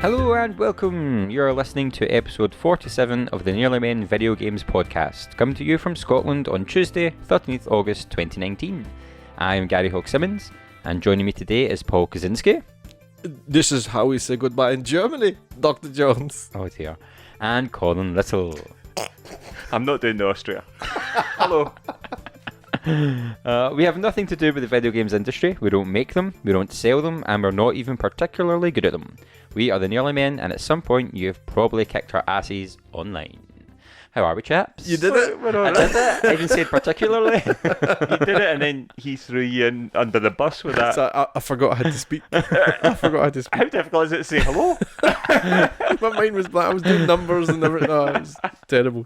Hello and welcome. You're listening to episode 47 of the Nearly Men Video Games Podcast, coming to you from Scotland on Tuesday, 13th August 2019. I'm Gary Hogg-Simmons, and joining me today is Paul Kaczynski. This is how we say goodbye in Germany, Dr. Jones. Oh dear. And Colin Little. I'm not doing the Austria. Hello. We have nothing to do with the video games industry. We don't make them, we don't sell them, and we're not even particularly good at them. We are the Nearly Men, and at some point you've probably kicked our asses online. How are we, chaps? You did it. I did it. I even said particularly. You did it, and then he threw you in under the bus with that. So I forgot I had to speak. How difficult is it to say hello? My mind was blank. I was doing numbers and everything. Oh, it was terrible.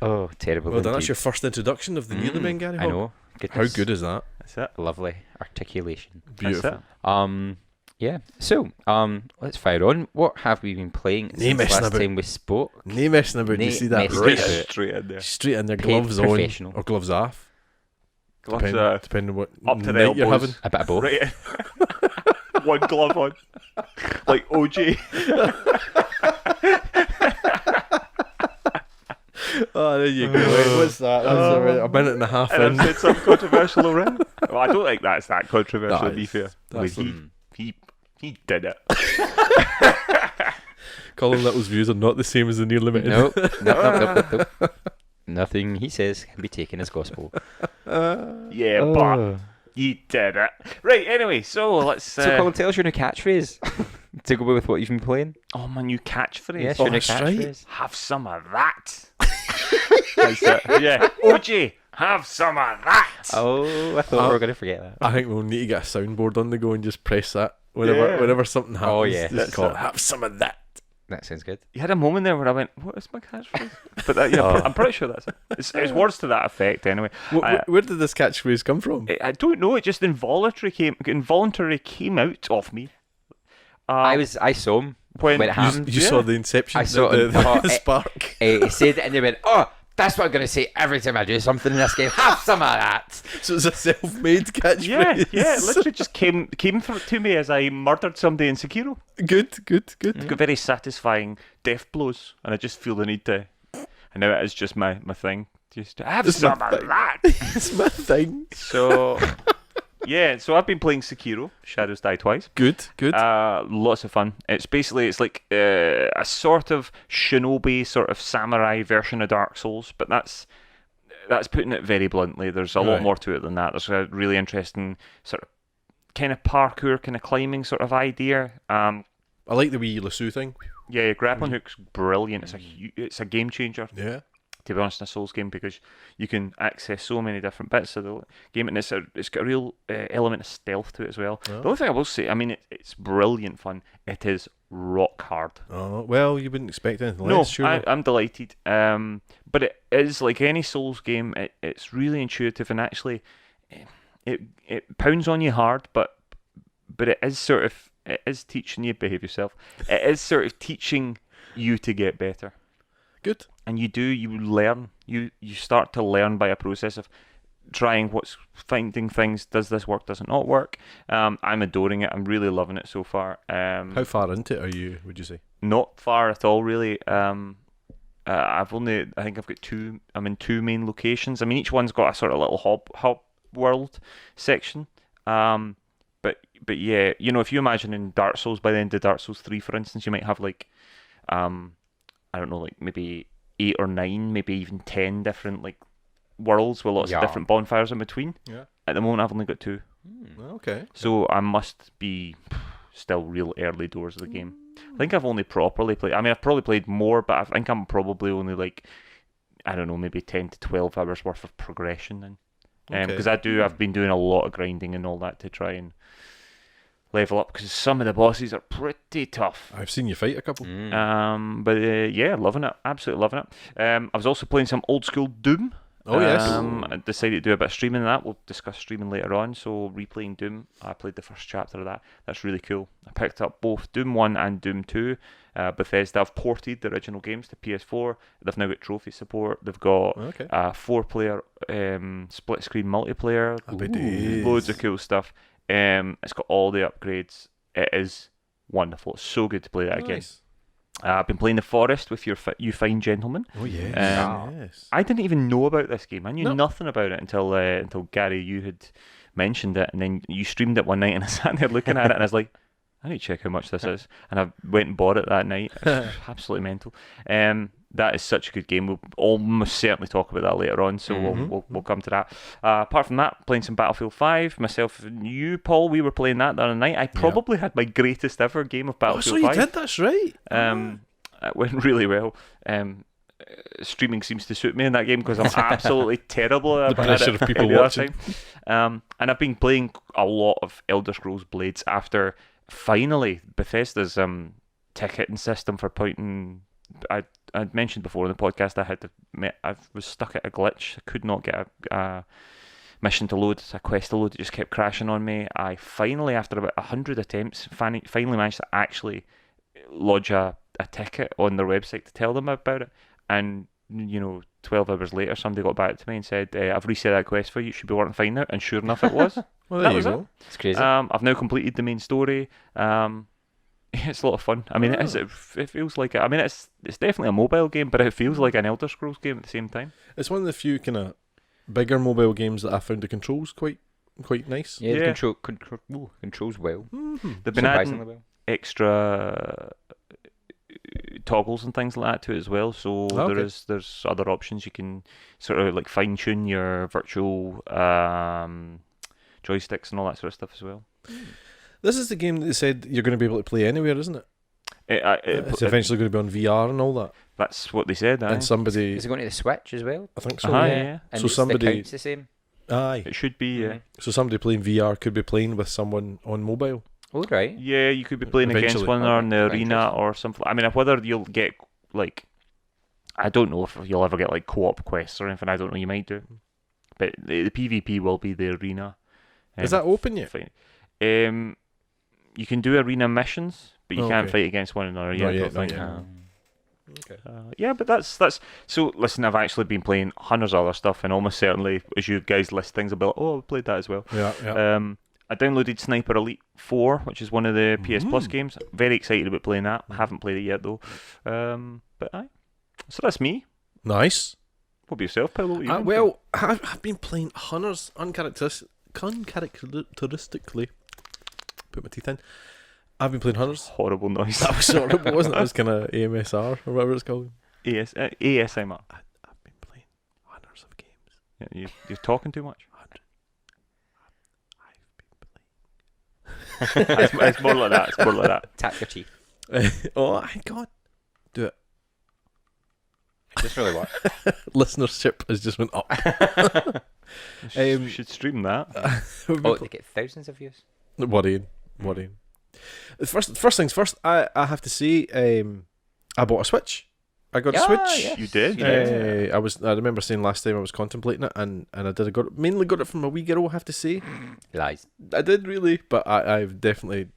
Oh, terrible. Well done. indeed. That's your first introduction of the Nearly Men, Gary I Hogg. know. How Goodness. good is that? That's it. Lovely articulation. Beautiful. That's it. Yeah. So, let's fire on. What have we been playing since messing last about. time we spoke? No messing about. Do you Nae see that? messing Right. about. Straight in there. Straight in there, Paid gloves on professional. or gloves off. Gloves are Depending on what up to the night you're elbows. having. A bit of both. Right in. One glove on. Like OJ. Oh, there you go. What's that? That's a minute and a half And in. I've said something controversial already. Well, I don't think that's that controversial, That to be is- fair. that's Well, he did it. Colin Little's views are not the same as the Nearly Men. Nope. Nothing he says can be taken as gospel. Yeah, but you did it. Right, anyway, so let's... So, Colin, tell us your new catchphrase to go with what you've been playing. Oh, my new catchphrase. Yes, Oh, your new that's right. catchphrase. Have some of that. That's it. Yeah. OJ, have some of that. Oh, I thought we were going to forget that. I think we'll need to get a soundboard on the go and just press that whenever something happens. Oh, yeah. Just That's call it. it, have some of that. That sounds good. You had a moment there where I went, what is my catchphrase? But that, yeah, I'm pretty sure that's it. It's words to that effect anyway. Where did this catchphrase come from? I don't know, it just involuntary came out of me. I saw him when it happened. You saw the inception, I saw the, it. the, Oh, the spark. He said it and they went, oh, that's what I'm going to say every time I do something in this game. Have some of that. So it's a self-made catchphrase. Yeah, it literally just came to me as I murdered somebody in Sekiro. Good. Got very satisfying death blows, and I just feel the need to. And now it is just my thing. Just to have It's some my of thing. that. It's my thing. So, yeah, so I've been playing Sekiro, Shadows Die Twice. Good. Lots of fun. It's like a sort of shinobi, sort of samurai version of Dark Souls, but that's putting it very bluntly. There's a lot Right. more to it than that. There's a really interesting sort of kind of parkour, kind of climbing sort of idea. I like the wee lasso thing. Yeah, grappling hook's brilliant. It's a game changer, Yeah. to be honest, in a Souls game, because you can access so many different bits of the game, and it's got a real element of stealth to it as well. Oh. The only thing I will say, I mean, it's brilliant fun. It is rock hard. Oh, well, you wouldn't expect anything No, less, surely. I'm delighted. But it is like any Souls game. It's really intuitive, and actually, it pounds on you hard, but it is teaching you behave yourself. It is sort of teaching you to get better. Good. And you learn. You start to learn by a process of finding things. Does this work? Does it not work? I'm adoring it. I'm really loving it so far. How far into it are you, would you say? Not far at all, really. I think I've got two. I'm in two main locations. I mean, each one's got a sort of little hub world section. But yeah, you know, if you imagine in Dark Souls, by the end of Dark Souls 3, for instance, you might have like, I don't know, like maybe 8 or 9, maybe even 10 different like worlds with lots of different bonfires in between. Yeah. At the moment, I've only got 2, Okay. so I must be still real early doors of the game. I think I've only properly played. I mean, I've probably played more, but I think I'm probably only like, I don't know, maybe 10 to 12 hours worth of progression then. Because I've been doing a lot of grinding and all that to try and level up, because some of the bosses are pretty tough. I've seen you fight a couple. But yeah, loving it, absolutely loving it. I was also playing some old school Doom. Oh, yes. I decided to do a bit of streaming of that. We'll discuss streaming later on. So replaying Doom, I played the first chapter of that. That's really cool. I picked up both Doom 1 and Doom 2. Bethesda have ported the original games to PS4. They've now got trophy support. They've got Okay. 4-player split screen multiplayer. Happy days. Loads of cool stuff. It's got all the upgrades. It is wonderful. It's so good to play that again. Nice. I've been playing The Forest with you fine gentlemen. Oh yes. Yes. I didn't even know about this game. I knew No. nothing about it until Gary, you had mentioned it, and then you streamed it one night, and I sat there looking at it, and I was like, I need to check how much this is, and I went and bought it that night. It's absolutely mental. That is such a good game. We'll almost certainly talk about that later on, so we'll come to that. Apart from that, playing some Battlefield 5. Myself and you, Paul, we were playing that the other night. I probably had my greatest ever game of Oh, Battlefield so you 5. did. That's right. It went really well. Streaming seems to suit me in that game because I'm absolutely terrible at The pressure it of people any other watching. time. And I've been playing a lot of Elder Scrolls Blades after finally Bethesda's ticketing system for pointing. I mentioned before in the podcast I was stuck at a glitch. I could not get a mission to load, a quest to load. It just kept crashing on me. I finally, after about 100 attempts, finally managed to actually lodge a ticket on their website to tell them about it. And 12 hours later, somebody got back to me and said, I've reset that quest for you. It should be working fine now. And sure enough, it was. Well, That there you was go. It's crazy. I've now completed the main story. It's a lot of fun. I mean, it feels like I mean, it's definitely a mobile game, but it feels like an Elder Scrolls game at the same time. It's one of the few kind of bigger mobile games that I found the controls quite nice. yeah, yeah. the controls well. They've been Surprisingly adding well. extra toggles and things like that to it as well. So Okay. there's other options. You can sort of like fine tune your virtual joysticks and all that sort of stuff as well. This is the game that they said you're going to be able to play anywhere, isn't it? It's eventually going to be on VR and all that. That's what they said. Aye. And somebody, Is it going to the Switch as well? I think so. Uh-huh, yeah. yeah. And So it's somebody- the count's the same. Aye. It should be. Yeah. So somebody playing VR could be playing with someone on mobile. Oh, right. Yeah, you could be playing against Eventually. one another in the Okay, arena interesting. or something. I mean, whether you'll get like, I don't know if you'll ever get like co-op quests or anything. I don't know. You might do, but the PvP will be the arena. Is that open yet? Fine. You can do arena missions, but you Oh, can't okay. fight against one another. Not Yeah, I yet, don't not think. yet. Okay. Yeah, but that's so. Listen, I've actually been playing hundreds of other stuff, and almost certainly, as you guys list things, I'll be like, oh, I've played that as well. Yeah. I downloaded Sniper Elite 4, which is one of the PS Plus Mm. games. Very excited about playing that. I haven't played it yet though. But aye. So that's me. Nice. What about yourself, Paolo? What you been Well, I've been playing Hunters uncharacteristically. Put my teeth in. I've been playing Hunters. playing? Horrible noise. That was horrible, wasn't it? It was kind of AMSR or whatever it's called. ASMR. I've been playing hundreds of games. Yeah, you're talking too much. I've been It's more like that. It's more like that. Tap your teeth. playing. Oh my god. Do it. Just really what? Listenership has just went up. You should stream that. Oh, they get thousands of views. Worrying. First things first, I have to say, I bought a Switch. I got a Switch. yes. You did? You did. I remember saying last time I was contemplating it, and I did. I mainly got it from a wee girl, I have to say. Lies. I did really, but I've definitely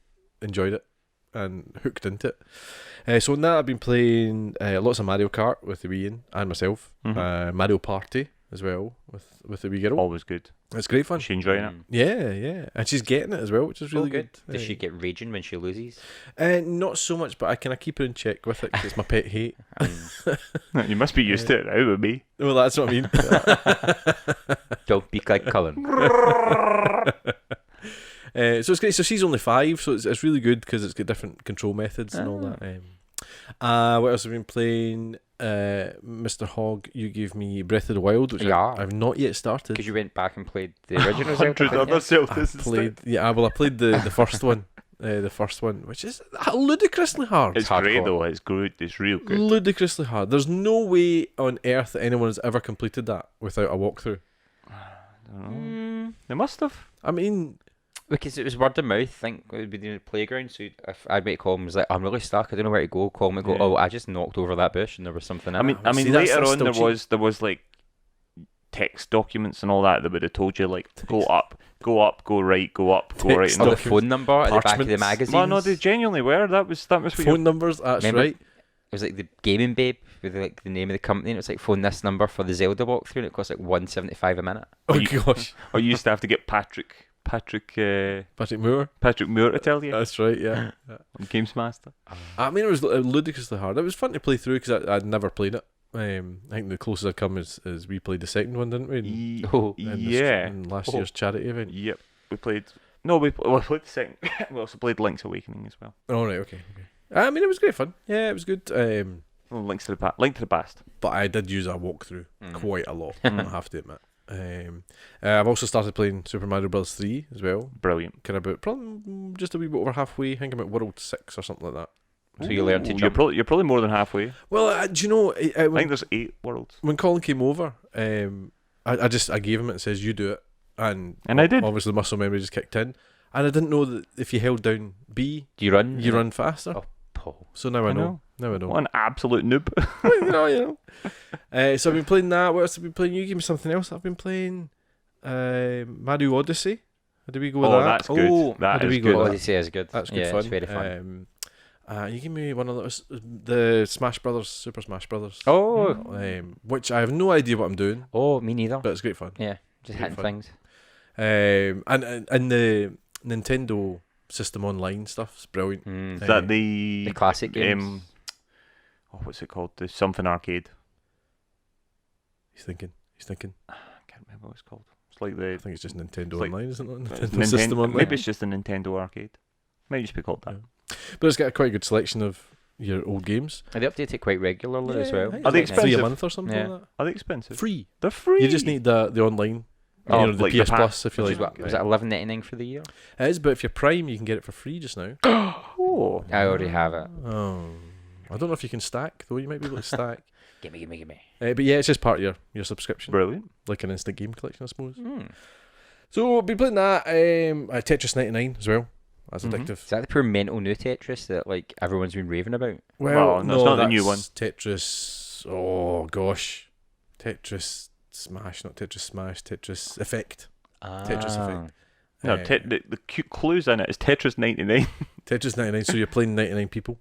enjoyed it and hooked into it. So now I've been playing lots of Mario Kart with the wee Ian and myself. Mhm. Mario Party as well with the wee girl. Always good. It's great fun. Is she enjoying it? Yeah, and she's getting it as well, which is really good. Does she get raging when she loses? Not so much, but I kind of keep her in check with it because it's my pet hate. You must be used to it now with me. Well, that's what I mean. Don't be like Cullen. So it's great. So she's only 5, so it's really good because it's got different control methods and all that. What else have I been playing? Mr. Hogg, you gave me Breath of the Wild, which Yeah. I've not yet started. Because you went back and played the original Zelda. Hundred didn't other you? Zeldas I played the first one. The first one, which is ludicrously hard. It's hardcore. great though. It's good. It's real good. Ludicrously hard. There's no way on earth that anyone has ever completed that without a walkthrough. They must have. I mean, Because it was word of mouth, I think, it would be the playground. So if I'd make call him, was like, I'm really stuck, I don't know where to go. Call me, go, Yeah. oh, I just knocked over that bush and there was something in I mean, it. See, that's later on still there was like text documents and all that would have told you like go up, go right, go up, go right. Text Or And the documents, phone number at the back of the parchments. magazine. well, no, they genuinely were. That was what phone numbers, that's Remember- right. It was like the Gaming Babe with like the name of the company, and it was like phone this number for the Zelda walkthrough, and it cost like $1.75 a minute. Oh you- gosh. Or you used to have to get Patrick Patrick Moore. to tell you. That's right. Yeah. Games Master. I mean, it was ludicrously hard. It was fun to play through because I'd never played it. I think the closest I'd come is we played the second one, didn't we? In last year's charity event. Yep. We played. No, we played the second. We also played Link's Awakening as well. Oh right, okay. I mean, it was great fun. Yeah, it was good. Link to the Past. But I did use a walkthrough quite a lot. I have to admit. I've also started playing Super Mario Bros. 3 as well. Brilliant. Kind of about probably just a wee bit over halfway. I think I'm at World 6 or something like that. So you learn to jump. You're probably more than halfway. Well, do you know? I think there's 8 worlds. When Colin came over, I gave him it and says you do it, and I did. Obviously, the muscle memory just kicked in, and I didn't know that if you held down B, Do you run? you run faster. Oh, Paul. So now I know. Now I know. What an absolute noob. you know. So I've been playing that. What else have I been playing? You give me something else. I've been playing Mario Odyssey. How do we go with that? That's good. Oh, that how do is we go good. with that? Odyssey is good. That's good yeah, fun. It's very fun. You give me one of those, the Smash Brothers, Super Smash Brothers. Oh. Which I have no idea what I'm doing, Oh, me neither. but it's great fun. Yeah, just Great hitting fun. things. And the Nintendo System Online stuff's brilliant. Mm. Is that the The classic games. what's it called? The something arcade. He's thinking. I can't remember what it's called. It's like I the think it's just Nintendo It's like- Online, isn't it? it's Nintendo System Online. Maybe it's just a Nintendo arcade. Might just be called that. Yeah. But it's got a quite good selection of your old games. And they update it quite regularly as well. I think Are they it's like 3 a expensive? month or something Yeah. like that? Are they expensive? Free. They're free. You just need the online. Oh, The like the PS pack, Plus, if you Which like. is what, was it $11.99 for the year? It is, but if you're Prime, you can get it for free just now. Oh. I already have it. Oh, I don't know if you can stack though. You might be able to stack. Gimme. But yeah, it's just part of your subscription, Brilliant. like an instant game collection, I suppose. Mm. So we'll be playing that. Tetris 99 as well. That's Mhm. addictive. Is that the pure mental new Tetris that like everyone's been raving about? Well, no, it's not the new that's Tetris. Oh gosh, Tetris Smash, not Tetris Smash. Tetris Effect. Tetris Effect. No, Uh, the clues in it is Tetris 99. Tetris 99. So you're playing 99 people.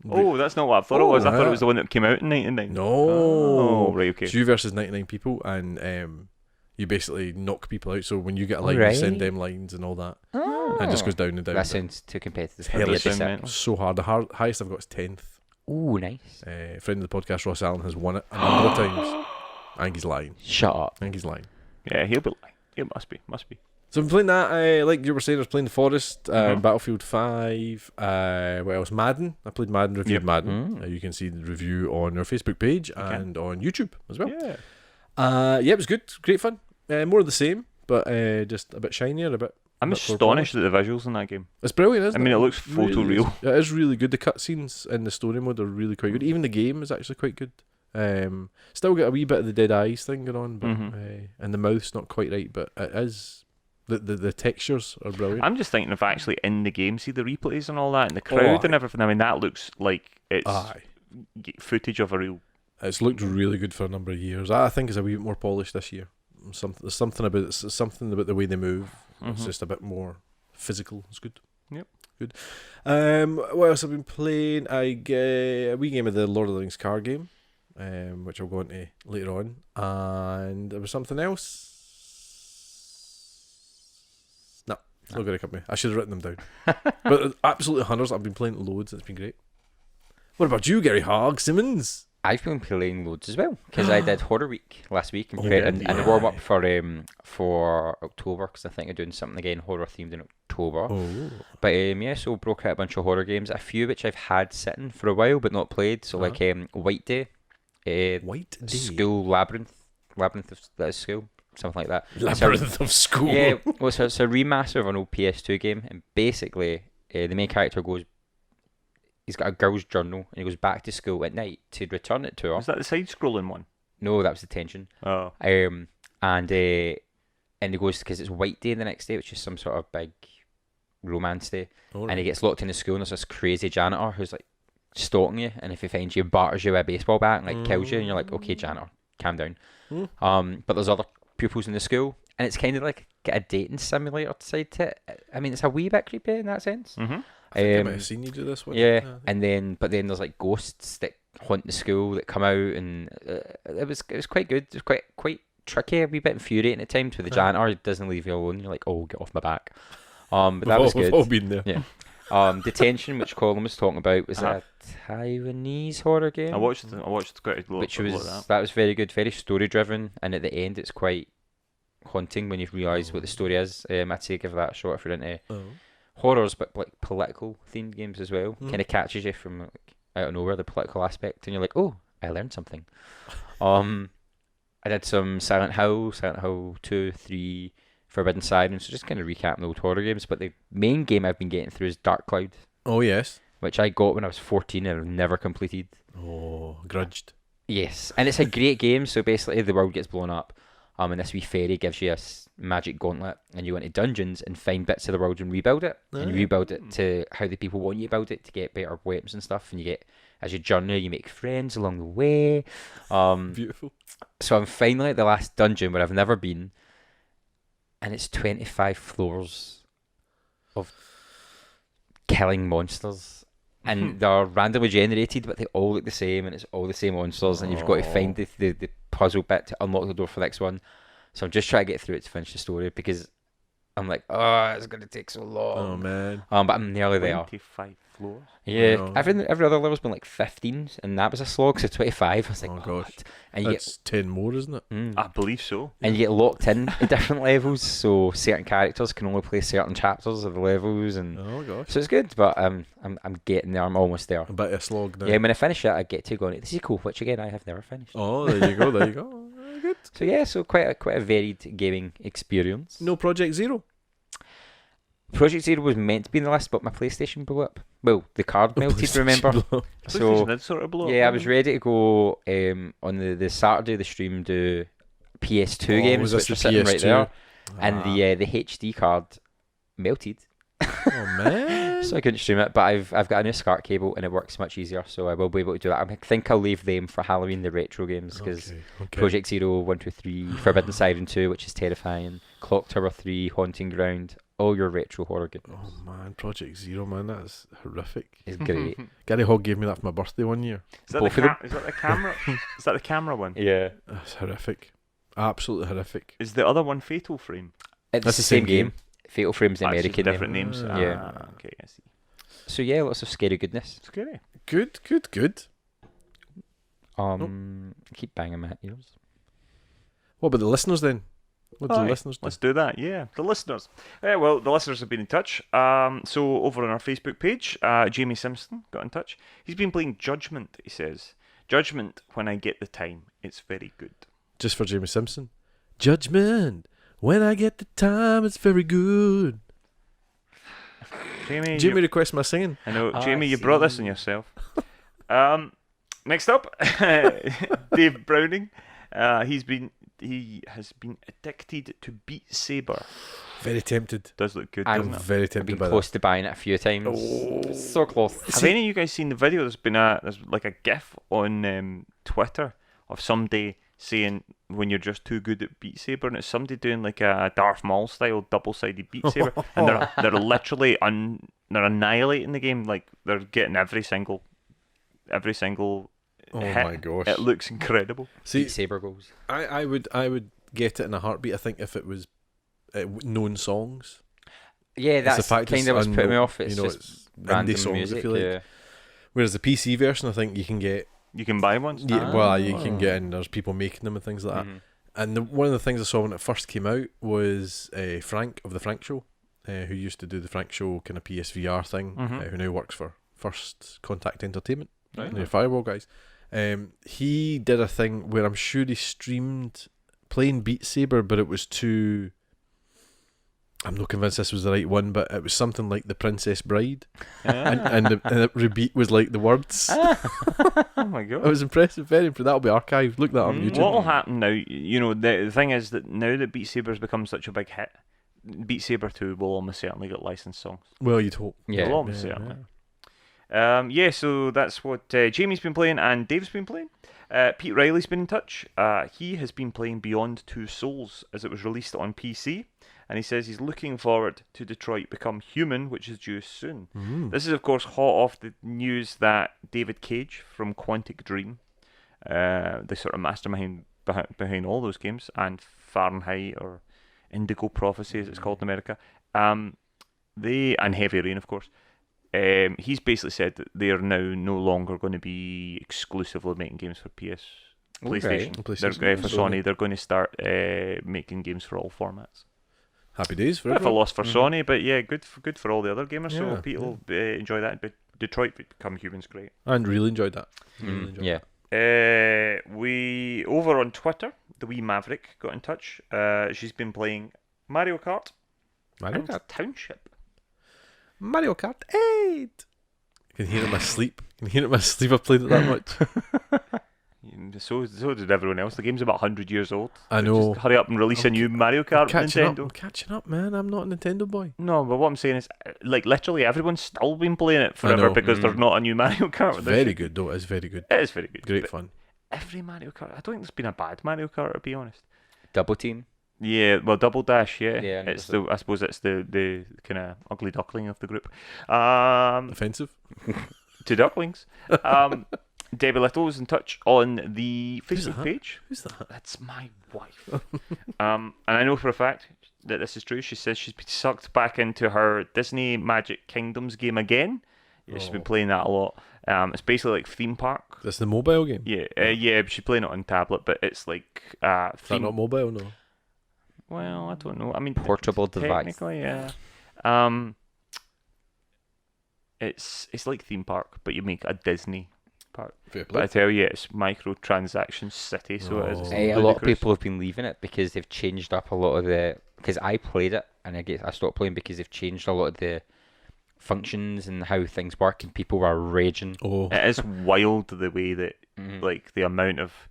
Oh, that's not what I thought it was. I thought yeah. it was the one that came out in 99. No. Oh, right, okay. It's you versus 99 people, and you basically knock people out. So when you get a line, you Alright. send them lines and all that. Oh. And it just goes down and down. That sounds too competitive. Hell, for me it's to sit. mental. so hard. The highest I've got is 10th. Ooh, nice. Friend of the podcast, Ross Allen, has won it a number of times. I think he's lying. Shut up. I think he's lying. Yeah, he'll be lying. It must be. So I'm playing that. Like you were saying, I was playing The Forest, Mhm. Battlefield 5. What else? Madden. I played Madden, reviewed Yep. Madden. Mm. You can see the review on our Facebook page You can. and on YouTube as well. Yeah. Yeah, it was good. Great fun. More of the same, but just a bit shinier, a bit. I'm bit more astonished at the visuals in that game. It's brilliant, I isn't it? mean, it looks photo Really real. is. It is really good. The cutscenes in the story mode are really quite good. Even the game is actually quite good. Still got a wee bit of the dead eyes thing going on, but and the mouth's not quite right, but it is. The textures are brilliant. I'm just thinking of actually in the game, see the replays and all that, and the crowd aye. and everything. I mean, that looks like it's Aye. footage of a real. It's looked really good for a number of years. I think it's a wee bit more polished this year. There's something about the way they move. It's Mhm. just a bit more physical. It's good. Yep. Good. What else have I been playing? I get a wee game of the Lord of the Rings card game, which I'll go into later on. And there was something else. No, it's not going to come to me. I should have written them down. But absolutely hundreds. I've been playing loads. It's been great. What about you, Gary Hogg Simmons? I've been playing loads as well because I did Horror Week last week and, Oh, and yeah. warm up for October because I think I'm doing something again horror themed in October. Oh, But yeah, so broke out a bunch of horror games, a few which I've had sitting for a while but not played. So like White Day, White Day. School Labyrinth of that is school, something like that. Labyrinth of School. Yeah, well, so it's a remaster of an old PS2 game, and basically the main character goes. He's got a girl's journal, and he goes back to school at night to return it to her. Is that the side-scrolling one? No, that was detention. Oh. And he goes because it's White Day the next day, which is some sort of big romance day, All and he gets locked in the school, and there's this crazy janitor who's like stalking you, and if he finds you, batters you with a baseball bat and like kills you, and you're like, okay, janitor, calm down. But there's other pupils in the school, and it's kind of like get a dating simulator side to it. I meit's a wee bit creepy in that sense. Mm-hmm. I think I might have seen you do this one. Yeah, I think. but then there's like ghosts that haunt the school that come out, and it was quite good. It was quite tricky, a wee bit infuriating at times with the Huh. janitor doesn't leave you alone. You're like, oh, get off my back. But We've that was we've good. all been there. Yeah. Detention, which Colin was talking about, was Uh-huh. a Taiwanese horror game. I watched quite a lot, which a lot was of that. that was very good, very story driven, and at the end it's quite haunting when you realise what the story is. I'd say give that a shot if you're into Oh. horrors, but like political themed games as well. Mm. Kind of catches you from like out of nowhere, the political aspect, and you're like, oh, I learned something. I did some Silent Hill 2, 3, Forbidden Siren, so just kind of recapping the old horror games. But the main game I've been getting through is Dark Cloud, Oh yes. which I got when I was 14 and I've never completed. Oh, grudged. Yes, and it's a great game. So basically, the world gets blown up, and this wee fairy gives you a magic gauntlet, and you go into dungeons and find bits of the world and rebuild it, and you Ah. rebuild it to how the people want you to build it to get better weapons and stuff. And you get, as you journey, you make friends along the way. Beautiful. So I'm finally at the last dungeon where I've never been, and it's 25 floors of killing monsters. And they're randomly generated, but they all look the same, and it's all the same monsters, and you've got to find the puzzle bit to unlock the door for the next one. So I'm just trying to get through it to finish the story, because I'm like, oh, it's going to take so long. Oh man. But I'm nearly there. 25 floors. Yeah, Wow. every other level's been like 15, and that was a slog, so 25. I was like, Oh, oh, gosh. what? And you That's 10 more, isn't it? get... I believe so. And you get locked in at different levels, so certain characters can only play certain chapters of the levels, and Oh gosh. so it's good. But I'm getting there. I'm almost there. A bit of a slog now. Yeah, when I finish it, I get to go on the sequel, which again I have never finished. Oh, there you go. There you go. Very good. So yeah, so quite a varied gaming experience. No Project Zero. Project Zero was meant to be in the list, but my PlayStation blew up. Well, the card melted. Remember? PlayStation So did sort of blow up. yeah, I was didn't ready to go on the Saturday the stream do PS2 Oh, games, was which this are the sitting right PS2? there, and the HD card melted. Oh man. So I couldn't stream it, but I've got a new SCART cable and it works much easier, so I will be able to do that. I think I'll leave them for Halloween, the retro games, because Okay. Project Zero 1, 2, 3, Forbidden Siren 2, which is terrifying, Clock Tower 3, Haunting Ground, all your retro horror games. Oh man, Project Zero, man, that's horrific. It's it? great. Gary Hogg gave me that for my birthday one year. Is that, Both the of them? is that the camera? Is that the camera one? Yeah. That's horrific. Absolutely horrific. Is the other one Fatal Frame? It's That's the the same same game. game. Fatal Frame's the Ah, it's just American name. different names. Yeah. Ah, okay, I see. So yeah, lots of scary goodness. Scary. Good. Keep banging my ears. What about the listeners then? What do the Aye, listeners do? Let's do that, yeah. The listeners. Well, the listeners have been in touch. So over on our Facebook page, Jamie Simpson got in touch. He's been playing Judgment, he says. Judgment, when I get the time. It's very good. Just for Jamie Simpson. Judgment. When I get the time, it's very good. Jamie, Jamie requests my singing. I know, I Jamie, you brought this see. on yourself. Next up, Dave Browning. He has been addicted to Beat Saber. Very tempted. Does look good, I'm doesn't it? Very I've tempted been by close to buying it a few times. Oh. So close. Have any of you guys seen the video? There's like a GIF on Twitter of somebody saying when you're just too good at Beat Saber, and it's somebody doing like a Darth Maul style double-sided Beat Saber, and they're literally they're annihilating the game. Like they're getting every single Oh hit. my gosh. It looks incredible. See, Beat Saber goes. I would get it in a heartbeat, I think, if it was known songs. Yeah, It's the that's fact kind it's of what's putting me unknown, off. It's you know, just it's random indie songs, music. if you like. Yeah. Whereas the PC version, I think you can get... You can buy one. Well, you can Ah. get, and there's people making them and things like that. Mhm. And one of the things I saw when it first came out was Frank of the Frank Show, who used to do the Frank Show kind of PSVR thing, Mhm. who now works for First Contact Entertainment, Right. the Firewall guys. He did a thing where I'm sure he streamed playing Beat Saber, but it was too... I'm not convinced this was the right one, but it was something like The Princess Bride, and the rebeat was like the words. Oh my It god. was impressive, very impressive. That'll be archived. Look that up on Mm. YouTube. What will happen now? You know, the thing is that now that Beat Saber's become such a big hit, Beat Saber 2 will almost certainly get licensed songs. Well, you'd hope. Yeah. Will almost certainly. So that's what Jamie's been playing and Dave's been playing. Pete Riley's been in touch. He has been playing Beyond Two Souls as it was released on PC, and he says he's looking forward to Detroit Become Human, which is due soon. Mm. This is, of course, hot off the news that David Cage from Quantic Dream, the sort of mastermind behind all those games, and Fahrenheit or Indigo Prophecy, as it's called in America. They and Heavy Rain, of course. He's basically said that they are now no longer going to be exclusively making games for PlayStation. They're, for Sony, they're going to start making games for all formats. Happy days for Bit of a everyone. loss for Sony, but yeah, good for all the other gamers. Yeah, So people enjoy that. But Detroit Become Human's great. And really enjoyed that. Really enjoyed Yeah. We over on Twitter, the wee Maverick got in touch. She's been playing Mario Kart Mario and Kart. Township. Mario Kart 8. I can hear it in my sleep. I played it that much. So did everyone else. The game's about 100 years old. I So know. Just hurry up and release a new Mario Kart Nintendo. I'm catching up, man. I'm not a Nintendo boy. No, but what I'm saying is, like, literally everyone's still been playing it forever know. because there's not a new Mario Kart. It's very good, though. It's very good. It is very good. Great But fun. every Mario Kart, I don't think there's been a bad Mario Kart, to be honest. Double Team. Yeah, well, Double Dash, yeah. Yeah, I It's noticed I suppose it's the kind of ugly duckling of the group. Offensive. Two ducklings. Debbie Little was in touch on the Facebook that? page. Who's that? That's my wife. And I know for a fact that this is true. She says she's been sucked back into her Disney Magic Kingdoms game again. Yeah, she's been playing that a lot. It's basically like theme park. That's the mobile game. Yeah, yeah. She's playing it on tablet, but it's like Is that theme. not mobile? No. Well, I don't know. I mean, Portable device. technically, yeah. It's like theme park, but you make a Disney park. Fair But I play. tell you, it's microtransaction city, so it is. It's Oh. A lot of ludicrous. people have been leaving it because they've changed up a lot of the. Because I played it and I stopped playing because they've changed a lot of the functions and how things work, and people were raging. Oh. It is wild the way that, Mhm. like, the amount of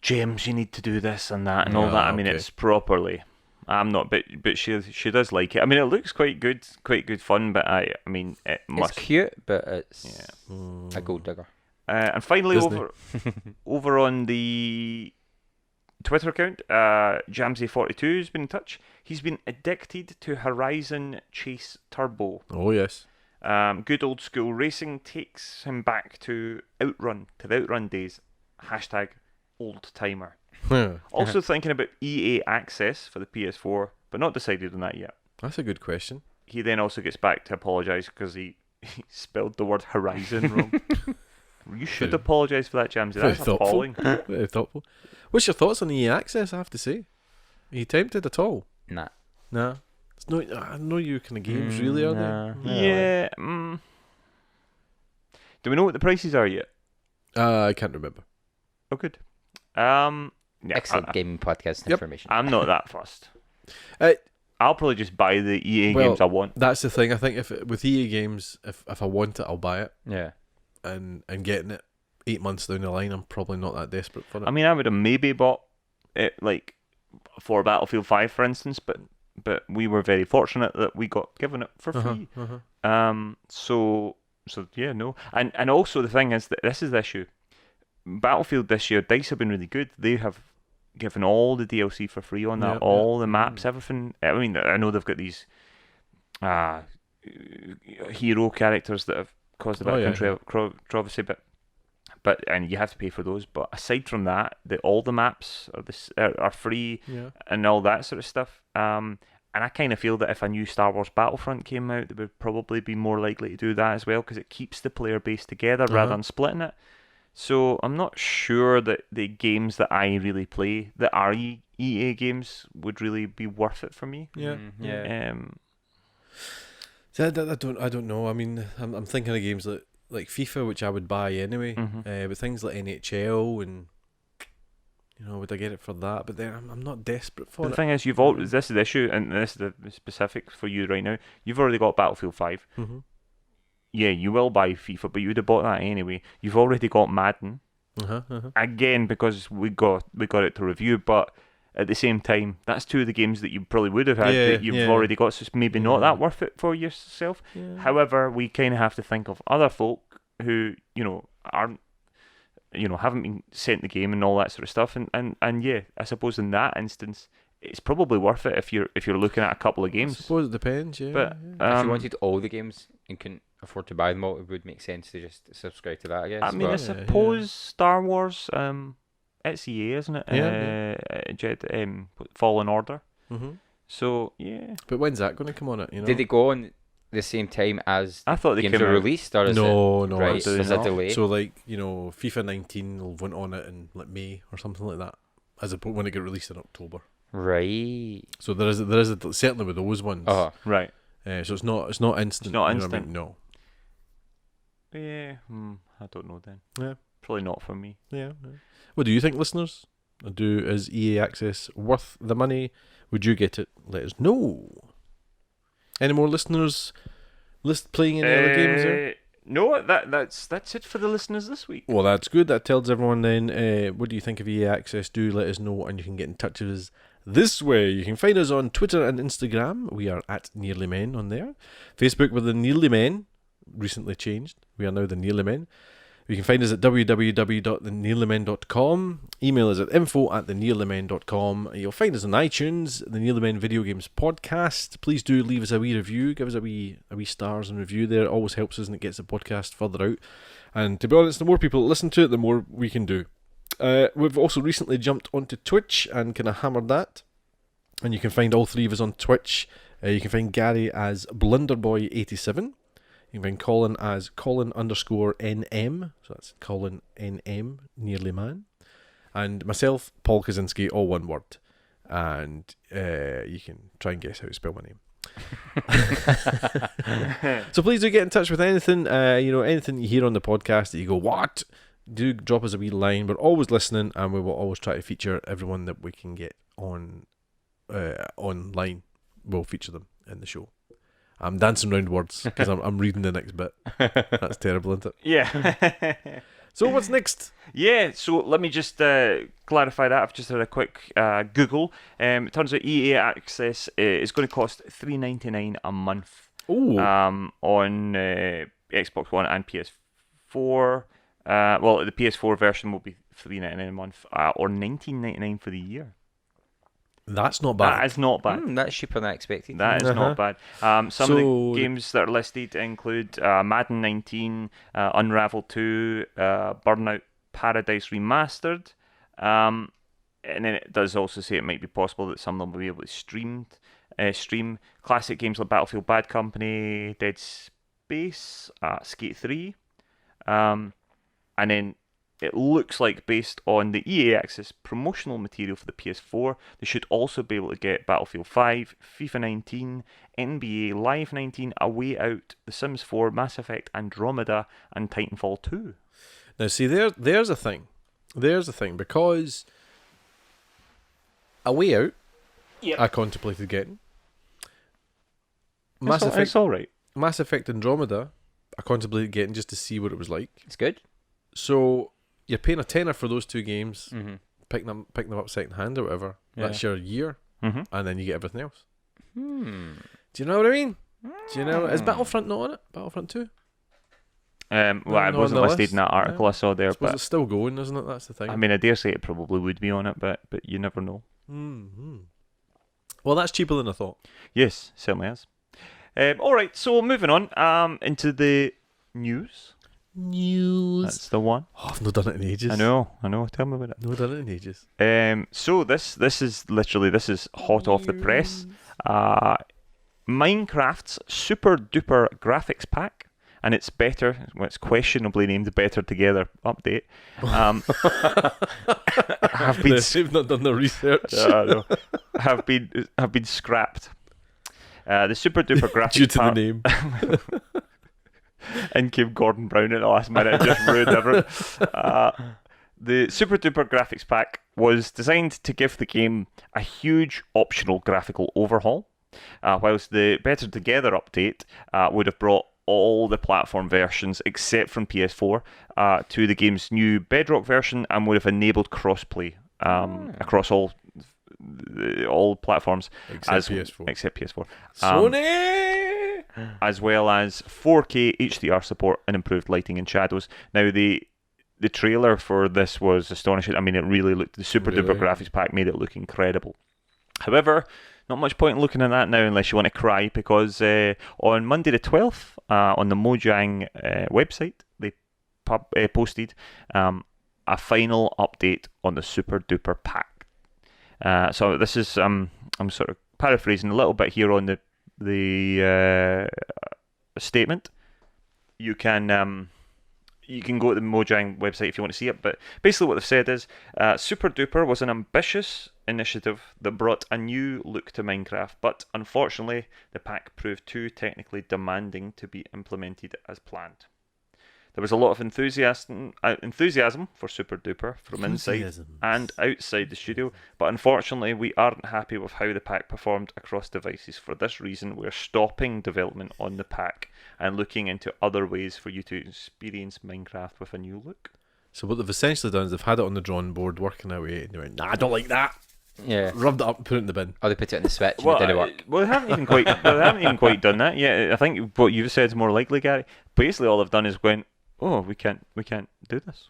gems you need to do this and that and all that. I mean, okay. it's properly. I'm not, but she does like it. I mean, it looks quite good fun. But I mean, it must. It's cute, but it's Yeah. a gold digger. And finally, Disney. over on the Twitter account, Jamsey42 has been in touch. He's been addicted to Horizon Chase Turbo. Oh, yes. Good old school racing takes him back to the Outrun days. Hashtag old timer. Also thinking about EA Access for the PS4, but not decided on that yet. That's a good question. He then also gets back to apologise because he spelled the word Horizon wrong. You should apologise for that, Jamsey. Very That's thoughtful. appalling. Very thoughtful. What's your thoughts on EA Access, I have to say? Are you tempted at all? Nah. Nah. It's no, I know you kind of games, really, are nah. they? Yeah. Do we know what the prices are yet? I can't remember. Oh, good. Yeah, Excellent gaming podcast Yep. information. I'm not that fussed. Uh, I'll probably just buy the EA Well, games I want. That's the thing. I think with EA games, if I want it, I'll buy it. Yeah. And getting it 8 months down the line, I'm probably not that desperate for it. I mean, I would have maybe bought it like for Battlefield 5, for instance, but we were very fortunate that we got given it for free. So yeah, no. And also the thing is that this is the issue. Battlefield this year, DICE have been really good. They have given all the DLC for free on that, Yep, all the maps, everything. I mean, I know they've got these hero characters that have caused a bit of controversy, but and you have to pay for those. But aside from that, all the maps are free Yeah. and all that sort of stuff. And I kind of feel that if a new Star Wars Battlefront came out, they would probably be more likely to do that as well because it keeps the player base together rather than splitting it. So I'm not sure that the games that I really play, that are EA games, would really be worth it for me. Yeah. Yeah. See, I don't know. I mean, I'm thinking of games like FIFA, which I would buy anyway. Mhm. But things like NHL and would I get it for that? But then I'm not desperate for But the it. thing is, this is the issue, and this is the specifics for you right now. You've already got Battlefield 5. Mm-hmm. Yeah, you will buy FIFA, but you would have bought that anyway. You've already got Madden. Again, because we got it to review, but at the same time, that's two of the games that you probably would have had that you've already got, so it's maybe not that worth it for yourself. Yeah. However, we kind of have to think of other folk who, aren't, haven't been sent the game and all that sort of stuff, and yeah, I suppose in that instance, it's probably worth it if you're looking at a couple of I games. suppose it depends, yeah. But yeah. If you wanted all the games and couldn't afford to buy them all, it would make sense to just subscribe to that, I guess. I mean, I but suppose Star Wars. it's EA, isn't it? Yeah, Fallen Order. Mm-hmm. So yeah, But when's that going to come on it? You know. Did they go on the same time as I thought they games came were out. released, or is No, it no. right? it's- Do they There's a not? delay. So like FIFA 19 went on it in like May or something like that, as opposed when it got released in October. Right. So there is a certainly with those ones. Oh, Right. So it's not instant. not you know what I instant. mean? No. Yeah. I don't know then. Yeah. Probably not for me. Yeah. What do you think, listeners? Is EA Access worth the money? Would you get it? Let us know. Any more listeners playing any other games there? No, that's it for the listeners this week. Well, that's good. That tells everyone then. What do you think of EA Access? Do let us know, and you can get in touch with us this way. You can find us on Twitter and Instagram. We are at Nearly Men on there. Facebook with the Nearly Men. Recently changed. We are now the Nearly Men. You can find us at www.thenearlymen.com. Email us at info@thenearlymen.com. You'll find us on iTunes, the Nearly Men Video Games Podcast. Please do leave us a wee review. Give us a wee stars and review there. It always helps us and it gets the podcast further out. And to be honest, the more people that listen to it, the more we can do. We've also recently jumped onto Twitch and kind of hammered that. And you can find all three of us on Twitch. You can find Gary as Blunderboy87. You can find Colin as Colin_NM. So that's Colin NM, Nearly Man. And myself, Paul Kaczynski, all one word. And you can try and guess how to spell my name. So please do get in touch with anything, anything you hear on the podcast that you go, what? Do drop us a wee line. We're always listening, and we will always try to feature everyone that we can get on online. We'll feature them in the show. I'm dancing around words because I'm reading the next bit. That's terrible, isn't it? Yeah. So what's next? Yeah, so let me just clarify that. I've just had a quick Google. It turns out EA Access is going to cost $3.99 a month Oh, on Xbox One and PS4. Well, the PS4 version will be $3.99 a month, or $19.99 for the year. that's not bad. That is not bad. That's cheaper than I expected. That is not bad. Some of So- the games that are listed include Madden 19, Unravel 2, Burnout Paradise Remastered, and then it does also say it might be possible that some of them will be able to stream classic games like Battlefield Bad Company, Dead Space, Skate 3, and then it looks like, based on the EA Access promotional material for the PS4, they should also be able to get Battlefield 5, FIFA 19, NBA Live 19, A Way Out, The Sims 4, Mass Effect Andromeda, and Titanfall 2. Now, see, there's a thing. There's a thing, because A Way Out, Yep. I contemplated getting. It's all right. Mass Effect Andromeda, I contemplated getting just to see what it was like. It's good. So you're paying a tenner for those two games, Mm-hmm. picking them up second hand or whatever. Yeah. That's your year, Mm-hmm. and then you get everything else. Hmm. Do you know what I mean? Do you know? Is Battlefront not on it? Battlefront 2? Well, it not on wasn't the listed list. in that article Yeah. I saw there, I suppose but it's still going, isn't it? That's the thing. I mean, I dare say it probably would be on it, but you never know. Mm-hmm. Well, that's cheaper than I thought. Yes, certainly is. All right, so moving on into the news. News. That's the one. Oh, I've not done it in ages. I know. Tell me about it. No, done it in ages. So this is hot off the press. Minecraft's Super Duper Graphics Pack, and it's better. Well, it's questionably named Better Together Update. Have been They've not done the research. no, have been scrapped. The Super Duper Graphics Due to the Pack. name. In came Gordon Brown at the last minute and just ruined everything. The Super Duper Graphics Pack was designed to give the game a huge optional graphical overhaul, whilst the Better Together update would have brought all the platform versions except from PS4 to the game's new Bedrock version, and would have enabled crossplay across all platforms Except PS4. except PS4. Sony! As well as 4K HDR support and improved lighting and shadows. Now, the trailer for this was astonishing. I mean, it really looked... The Super Duper Really? Graphics Pack made it look incredible. However, not much point in looking at that now unless you want to cry, because on Monday the 12th, on the Mojang website, they posted a final update on the Super Duper pack. So this is I'm sort of paraphrasing a little bit here on the statement. You can go to the Mojang website if you want to see it, but basically what they've said is Super Duper was an ambitious initiative that brought a new look to Minecraft, but unfortunately the pack proved too technically demanding to be implemented as planned. There was a lot of enthusiasm for Super Duper from inside and outside the studio, but unfortunately we aren't happy with how the pack performed across devices. For this reason, we're stopping development on the pack and looking into other ways for you to experience Minecraft with a new look. So what they've essentially done is they've had it on the drawing board working away, and they went, "Nah, I don't like that." Yeah. Rubbed it up and put it in the bin. Or they put it in the Switch and it didn't work. Well, they haven't even quite done that yet. I think what you've said is more likely, Gary. Basically, all they've done is went, "Oh, we can't do this."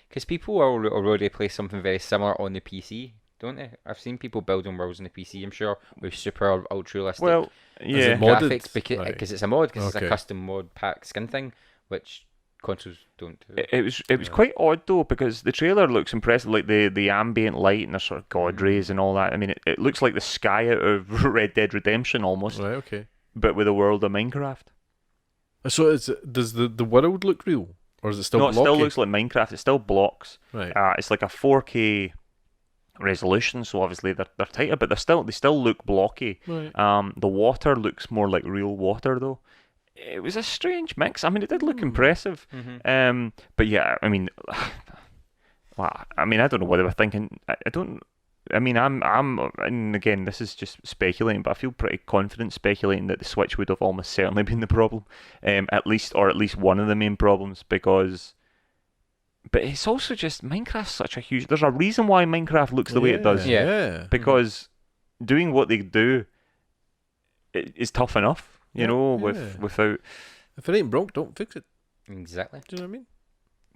Because people already play something very similar on the PC, don't they? I've seen people building worlds on the PC, I'm sure, with super ultra realistic Well, yeah. graphics because Right. it's a mod, because it's Okay. a custom mod pack skin thing, which consoles don't do. It was quite odd though, because the trailer looks impressive, like the ambient light and the sort of god rays and all that. I mean, it looks like the sky out of Red Dead Redemption almost, Right, okay. but with a world of Minecraft. So does the world look real? Or is it still No, it blocky? still looks like Minecraft. It's still blocks. Right. It's like a 4K resolution, so obviously they're tighter, but they still look blocky. Right. The water looks more like real water though. It was a strange mix. I mean, it did look impressive. Mm-hmm. But yeah, I mean, well, I mean, I don't know what they were thinking. I don't. I mean, and again, this is just speculating, but I feel pretty confident speculating that the Switch would have almost certainly been the problem, at least one of the main problems, because. But it's also just Minecraft's such a huge. There's a reason why Minecraft looks the way it does. Yeah. Because doing what they do is tough enough, you know, without. If it ain't broke, don't fix it. Exactly. Do you know what I mean?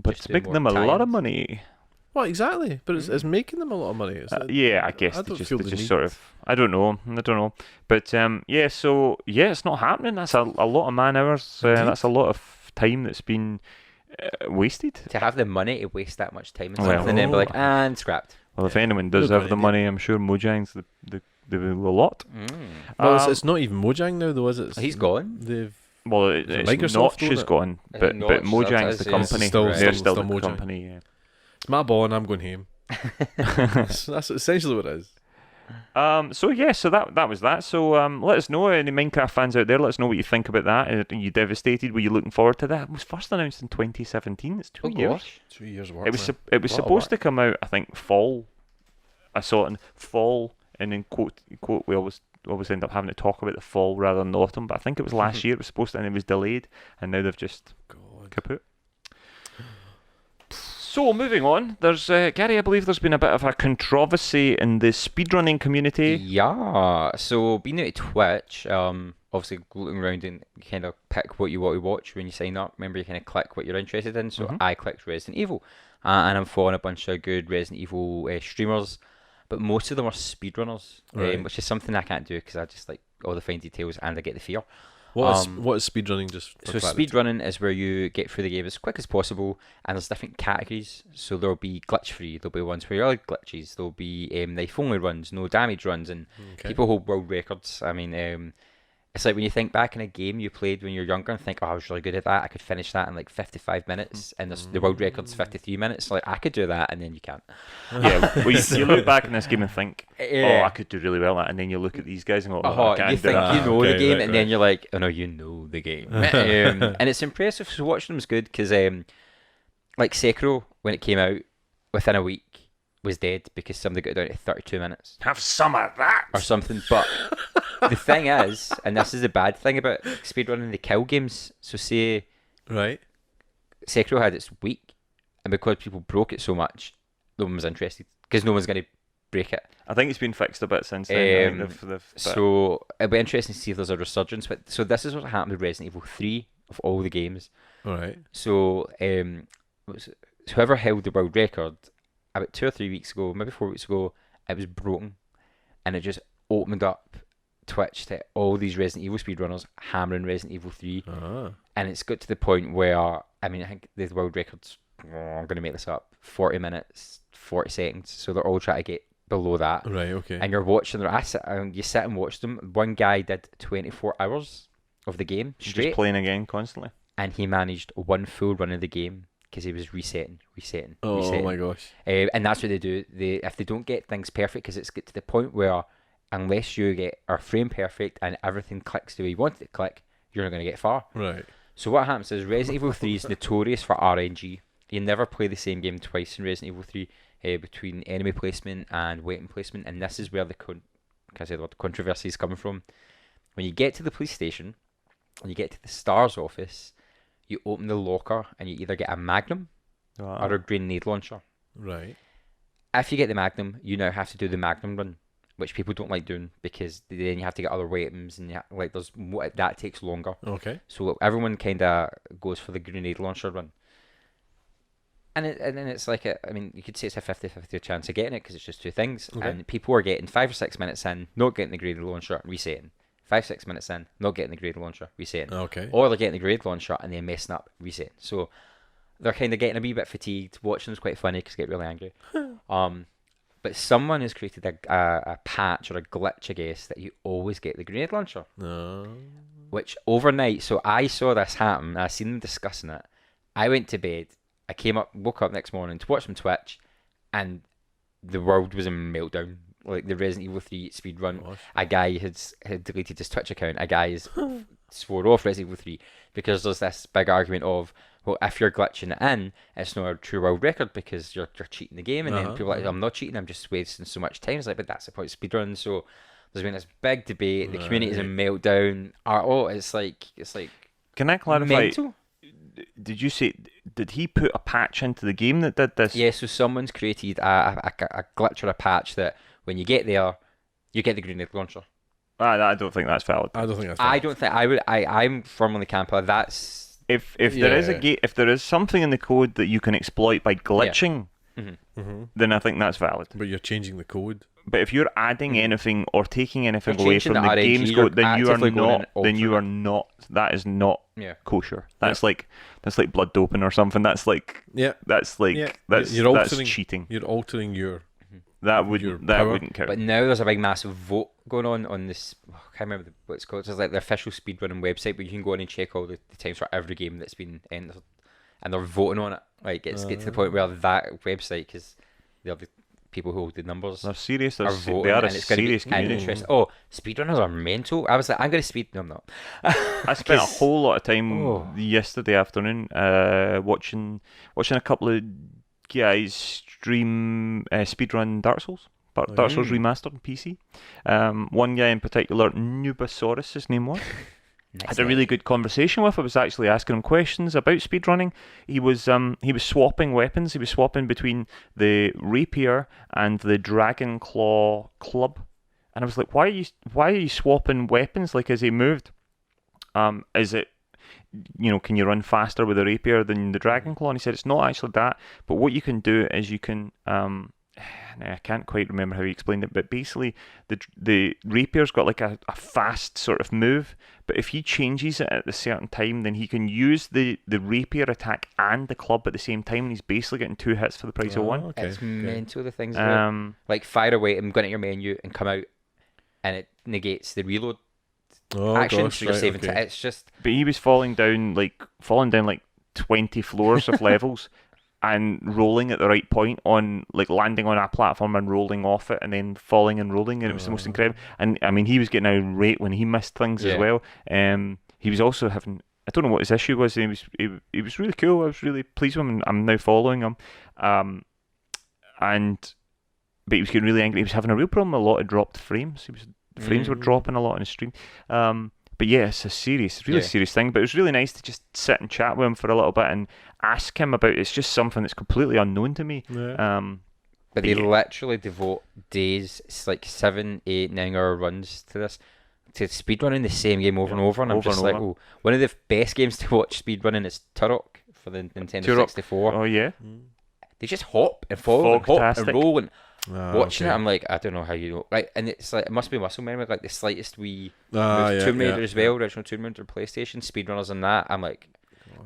But Just it's do making more them a lot of tie-ins. money. Well, exactly. But it's making them a lot of money. Yeah, I guess I they don't just, feel they the just need. sort of. I don't know. But yeah, so yeah, it's not happening. That's a lot of man hours. Indeed. That's a lot of time that's been wasted. To have the money to waste that much time on Well, something and then be like, and scrapped. Well, if anyone does Look have what the they money, I'm sure Mojang's the lot. Well, it's not even Mojang now, though, is it? He's gone. They've Well, it it's Microsoft Notch own is it? gone, I but think Notch Mojang's is, the yeah. company. Still- They're still- still still the Mojang. company. Yeah. it's my ball and I'm going home. that's essentially what it is. So yeah, so that was that. So let us know, any Minecraft fans out there. Let us know what you think about that. Are you devastated? Were you looking forward to that? It was first announced in 2017. It's 2 Oh years. gosh. 2 years work. It was man. it was Lot of supposed to work. come out, I think, fall. I saw it in fall, and in quote. We always end up having to talk about the fall rather than the autumn. But I think it was last year. It was supposed to, and it was delayed, and now they've just God. kaput. So moving on, there's Gary. I believe there's been a bit of a controversy in the speedrunning community. Yeah. So being out to Twitch, obviously looking around and you kind of pick what you want to watch when you sign up. Remember, you kind of click what you're interested in. So I clicked Resident Evil, and I'm following a bunch of good Resident Evil streamers, but most of them are speedrunners, Right. which is something I can't do because I just like all the fine details and I get the fear. What is speedrunning? Just for So clarity? speedrunning is where you get through the game as quick as possible, and there's different categories. So there'll be glitch free, there'll be ones where you are glitches, there'll be knife only runs, no damage runs, and Okay. people hold world records. I mean, it's like when you think back in a game you played when you were younger and think, oh, I was really good at that, I could finish that in like 55 minutes, and the world record's 53 minutes. Like I could do that, and then you can't. Yeah, well, you look back in this game and think, oh, Yeah. I could do really well at that, and then you look at these guys and go, oh, Oh, I can't you do think that. you know the Okay, game, right, and then right. you're like, oh no, you know the game. And it's impressive. So watching them is good because, like Sekiro, when it came out, within a week was dead because somebody got it down to 32 minutes Have some of that. or something. But the thing is, and this is the bad thing about speedrunning, they kill games. So say Right. Sekiro had its week, and because people broke it so much, no one was interested because no one's going to break it. I think it's been fixed a bit since then. I think they've but So it'll be interesting to see if there's a resurgence. But so this is what happened with Resident Evil 3 of all the games. All right. So whoever held the world record about 2 or 3 weeks ago, maybe 4 weeks ago, it was broken, and it just opened up Twitch to all these Resident Evil speedrunners hammering Resident Evil 3, Ah. and it's got to the point where I mean I think the world record's I'm going to make this up, 40 minutes, 40 seconds. So they're all trying to get below that. Right. Okay. And you're watching them. You sit and watch them. One guy did 24 hours of the game straight. Just playing again constantly. And he managed one full run of the game because he was resetting. Oh my gosh. And that's what they do. If they don't get things perfect, because it's get to the point where unless you are frame perfect and everything clicks the way you want it to click, you're not going to get far. Right. So what happens is Resident Evil 3 is notorious for RNG. You never play the same game twice in Resident Evil 3 between enemy placement and weapon placement, and this is where the controversy is coming from. When you get to the police station, and you get to the STARS office, you open the locker and you either get a Magnum or a grenade launcher. Right. If you get the Magnum, you now have to do the Magnum run, which people don't like doing because then you have to get other weapons and that takes longer. Okay. So everyone kind of goes for the grenade launcher run. And then it's like, you could say it's a 50-50 chance of getting it because it's just two things. Okay. And people are getting 5 or 6 minutes in, not getting the grenade launcher, resetting. 5-6 minutes in, not getting the grenade launcher, resetting. Okay. Or they're getting the grenade launcher and then messing up, resetting. So they're kind of getting a wee bit fatigued. Watching them's quite funny because they get really angry. But someone has created a patch or a glitch, I guess, that you always get the grenade launcher. No. Which overnight, so I saw this happen, I seen them discussing it. I went to bed, woke up next morning to watch some Twitch, and the world was in meltdown. Like the Resident Evil 3 speedrun. Gosh. A guy had deleted his Twitch account. A guy has swore off Resident Evil 3 because there's this big argument of, well, if you're glitching it in, it's not a true world record because you're cheating the game. And then people are like, I'm not cheating, I'm just wasting so much time. It's like, but that's the point of speedrun. So there's been this big debate. The community's in meltdown. It's like Can I clarify? mental. Did you say, did he put a patch into the game that did this? Yeah, so someone's created a glitch or a patch that when you get there, you get the grenade launcher. I don't think that's valid. I don't think that's. I don't think I would. I'm firmly camper. That's If there is if there is something in the code that you can exploit by glitching, then I think that's valid. But you're changing the code. But if you're adding anything or taking anything You're away changing from the the RNG, game's you're code, then you are actively going not. in Then you are altering not. That is not yeah. kosher. That's like blood doping or something. That's like Yeah. that's like Yeah. that's You're that's altering- cheating. You're altering your. That your wouldn't count. But now there's a big massive vote going on this. I can't remember what it's called. It's like the official speedrunning website where you can go in and check all the times for every game that's been entered, and they're voting on it. Like it's get to the point where that website, because the other people who hold the numbers They're serious. are They voting, are a and it's going to serious be community. interesting. Oh, speedrunners are mental. I was like, I'm going to speed. No, I'm not. I spent a 'Cause- whole lot of time Oh. yesterday afternoon watching a couple of guys stream speedrun Dark Souls. Dark Souls Remastered on PC. One guy in particular, Nubasaurus, his name was. Nice Had a really good conversation with. I was actually asking him questions about speedrunning. He was swapping weapons. He was swapping between the rapier and the dragon claw club. And I was like, why are you swapping weapons like as he moved? Is it, can you run faster with the rapier than the dragon claw? And he said it's not actually that, but what you can do is you can I can't quite remember how he explained it, but basically the rapier's got like a fast sort of move, but if he changes it at a certain time, then he can use the rapier attack and the club at the same time, and he's basically getting 2 hits for the price of one. Okay. It's mental, the things like fire away and go into your menu and come out, and it negates the reload action, Gosh, so you're right, saving okay. It's just But he was falling down like 20 floors of levels and rolling at the right point on like landing on a platform and rolling off it and then falling and rolling, and it was the most incredible. And I mean, he was getting irate when he missed things as well. He was also having, I don't know what his issue was. He was really cool. I was really pleased with him, and I'm now following him. But he was getting really angry. He was having a real problem with a lot of dropped frames. Frames were dropping a lot in his stream. But yeah, it's a really serious thing. But it was really nice to just sit and chat with him for a little bit and ask him about it. It's just something that's completely unknown to me. Yeah. But they literally devote days, it's like 7, 8, 9 hour runs to this, to speedrunning the same game over and over. And I'm just like, oh, one of the best games to watch speedrunning is Turok for the Nintendo 64. Oh yeah. They just hop and fall and hop and Fogtastic. roll and watching okay. it. I'm like, I don't know how you know. Right, and it's like, it must be muscle memory, like the slightest wee Yeah, Tomb Raider yeah, as well, original Tomb Raider PlayStation, speedrunners and that. I'm like,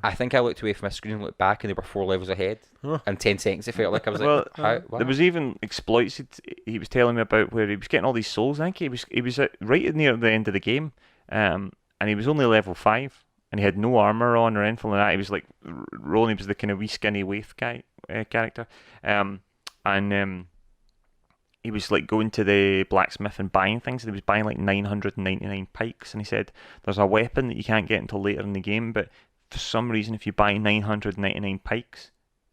I think I looked away from my screen and looked back, and they were 4 levels ahead. Huh. And 10 seconds, it felt like I was Well, like, how? What? There was even exploits he was telling me about where he was getting all these souls. I think he was right near the end of the game, and he was only level 5, and he had no armor on or anything like that. He was like rolling. He was the kind of wee skinny waif guy character, and he was like going to the blacksmith and buying things. And he was buying like 999 pikes, and he said there's a weapon that you can't get until later in the game, but for some reason, if you buy 999 pikes,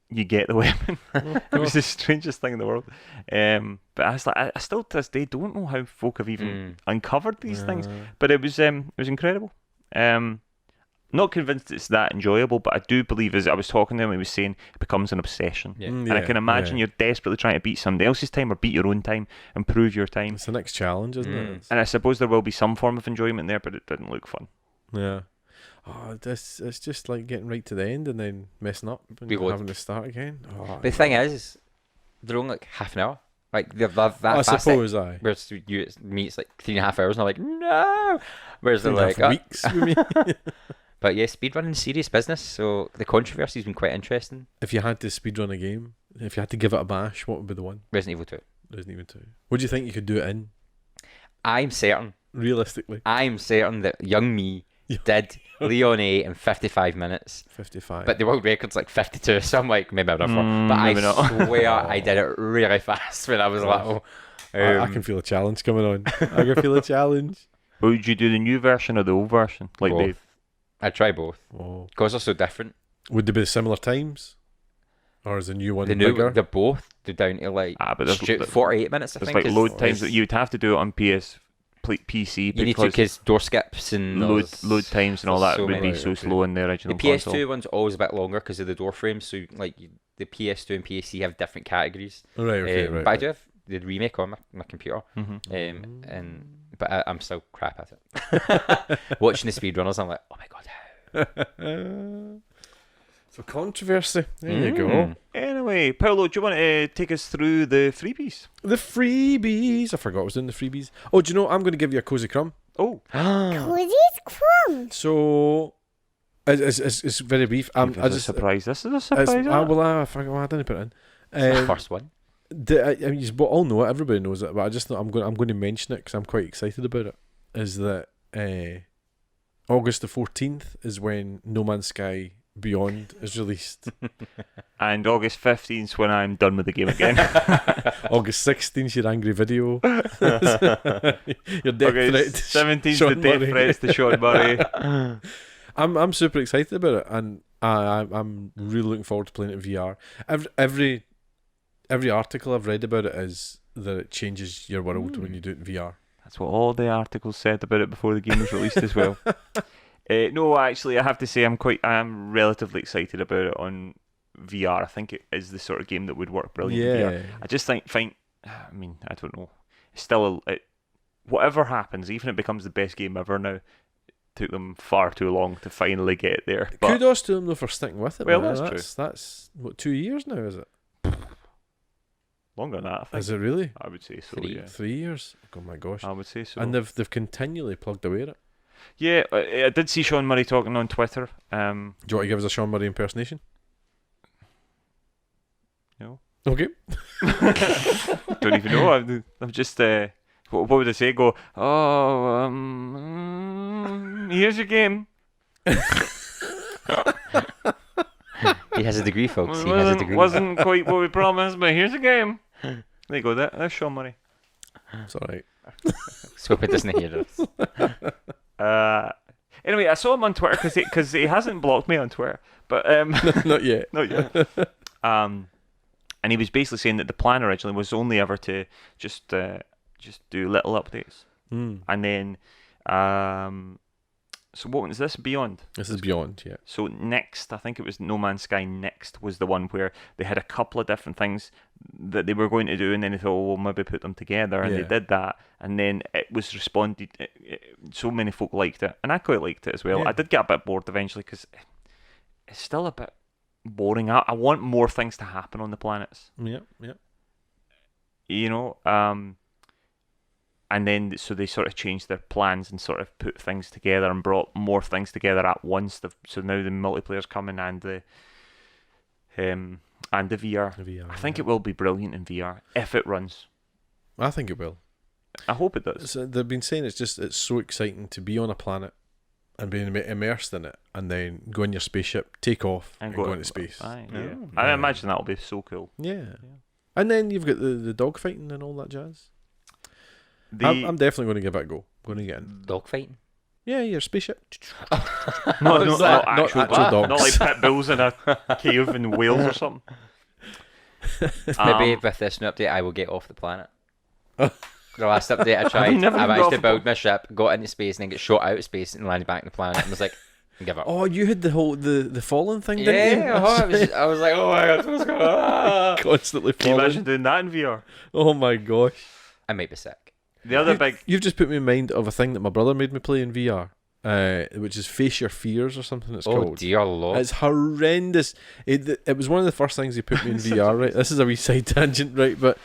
you get the weapon. It was the strangest thing in the world. But I was like, I still to this day don't know how folk have even uncovered these things. But it was incredible. Not convinced it's that enjoyable, but I do believe, as I was talking to him, he was saying it becomes an obsession. Yeah. And I can imagine you're desperately trying to beat somebody else's time or beat your own time, improve your time. It's the next challenge, isn't it? And I suppose there will be some form of enjoyment there, but it didn't look fun. Yeah. Oh, it's just like getting right to the end and then messing up and Reload. having to start again. Oh, The thing is, they're only like half an hour. Like that I fast. suppose I. Whereas me, it's like 3.5 hours, and I'm like, no. Whereas they're like, weeks with me. But yeah, speedrunning serious business. So the controversy's been quite interesting. If you had to speedrun a game, if you had to give it a bash, what would be the one? Resident Evil 2. Resident Evil 2. What do you think you could do it in, I'm certain realistically? that young me Yeah. did Leon A in 55 minutes. 55. But the world record's like 52, so I'm like, maybe I'd have fun. But maybe I not. swear I did it really fast when I was little. I can feel a challenge coming on. I can feel a challenge. Would you do the new version or the old version? Like Both. Dave? I'd try both. Oh. Because they're so different. Would they be similar times? Or is the new one The new, bigger? they're both, they're down to like But there's 48 minutes, I There's think. like is- load times that is- you'd have to do it on PC You need to, because door skips and load times and all that so would many. be so Okay. slow in the The original PS2 console. one's always a bit longer because of the door frames. So like the PS2 and PC have different categories. Right, okay, right. But I do have the remake on my computer. Mhm. But I'm still crap at it. Watching the speedrunners, I'm like, oh my god, how? So controversy. There you go. Mm. Anyway, Paolo, do you want to take us through the freebies? The freebies. I forgot I was in the freebies. Oh, do you know, I'm going to give you a cozy crumb. Oh, Cozy's crumbs. So, it's very brief. give us a surprise. This is a It's, surprise. isn't it? I forgot. I didn't put it in. It's the first one. I mean, you all know it. Everybody knows it. But I just thought I'm going to mention it because I'm quite excited about it. Is that August the 14th is when No Man's Sky Beyond is released. And August 15th when I'm done with the game again. August 16th, your angry video. Your death threat. August 17th, the Sean death Murray. threats to Sean Murray. I'm super excited about it, and I'm really looking forward to playing it in VR. Every article I've read about it is that it changes your world when you do it in VR. That's what all the articles said about it before the game was released as well. No, actually, I have to say I'm relatively excited about it on VR. I think it is the sort of game that would work brilliant in VR. I just think, I mean, I don't know. It's still, whatever happens, even if it becomes the best game ever now, it took them far too long to finally get it there. But Kudos to them though for sticking with it. Well, man. that's true. That's what, 2 years now, is it? longer than that, I think. Is it really? I would say so, 3. yeah. 3 years? Oh my gosh! I would say so. And they've continually plugged away at it. Yeah, I did see Sean Murray talking on Twitter. Do you want to give us a Sean Murray impersonation? No. Okay. Don't even know. I'm just. What would I say? Go. Oh, here's your game. He has a degree, folks. He has a degree. Wasn't quite what we promised, but here's a game. There you go. That's Sean Murray. It's alright. Let's hope it doesn't hear us. Anyway, I saw him on Twitter because he hasn't blocked me on Twitter, but Not yet. not yet. And he was basically saying that the plan originally was only ever to just do little updates, and then so what was this Beyond? This is Beyond, yeah. So Next, I think it was No Man's Sky Next was the one where they had a couple of different things that they were going to do, and then they thought, well, maybe put them together, and Yeah. they did that, and then it was responded. So many folk liked it, and I quite liked it as well. Yeah. I did get a bit bored eventually because it's still a bit boring. I want more things to happen on the planets. Yeah, yeah. You know, and then so they sort of changed their plans and sort of put things together and brought more things together at once. So now the multiplayer's coming and the VR. I think it will be brilliant in VR if it runs. I think it will. I hope it does. So they've been saying it's so exciting to be on a planet and being immersed in it, and then go in your spaceship, take off, and go into space. Aye, Yeah. yeah. I imagine that'll be so cool. Yeah. And then you've got the dog fighting and all that jazz. The I'm definitely going to give it a go. Going to get in. Dogfighting? Yeah, your spaceship. not Not actual actual dogs. Not like pit bulls in a cave in Wales or something. Maybe with this new update, I will get off the planet. The last update I Have tried, you never I got managed off to the build my ship, got into space, and then get shot out of space and landed back on the planet. And was like, give up. Oh, you had the whole the fallen thing, didn't you? Yeah, I was like, oh my god, what's going on? Constantly Can you falling. imagine doing that in VR? Oh my gosh. I might be sick. The other big You've just put me in mind of a thing that my brother made me play in VR, which is Face Your Fears or something it's Oh called. dear lord. It's horrendous. It was one of the first things he put me in VR, right? This is a wee side tangent, right? But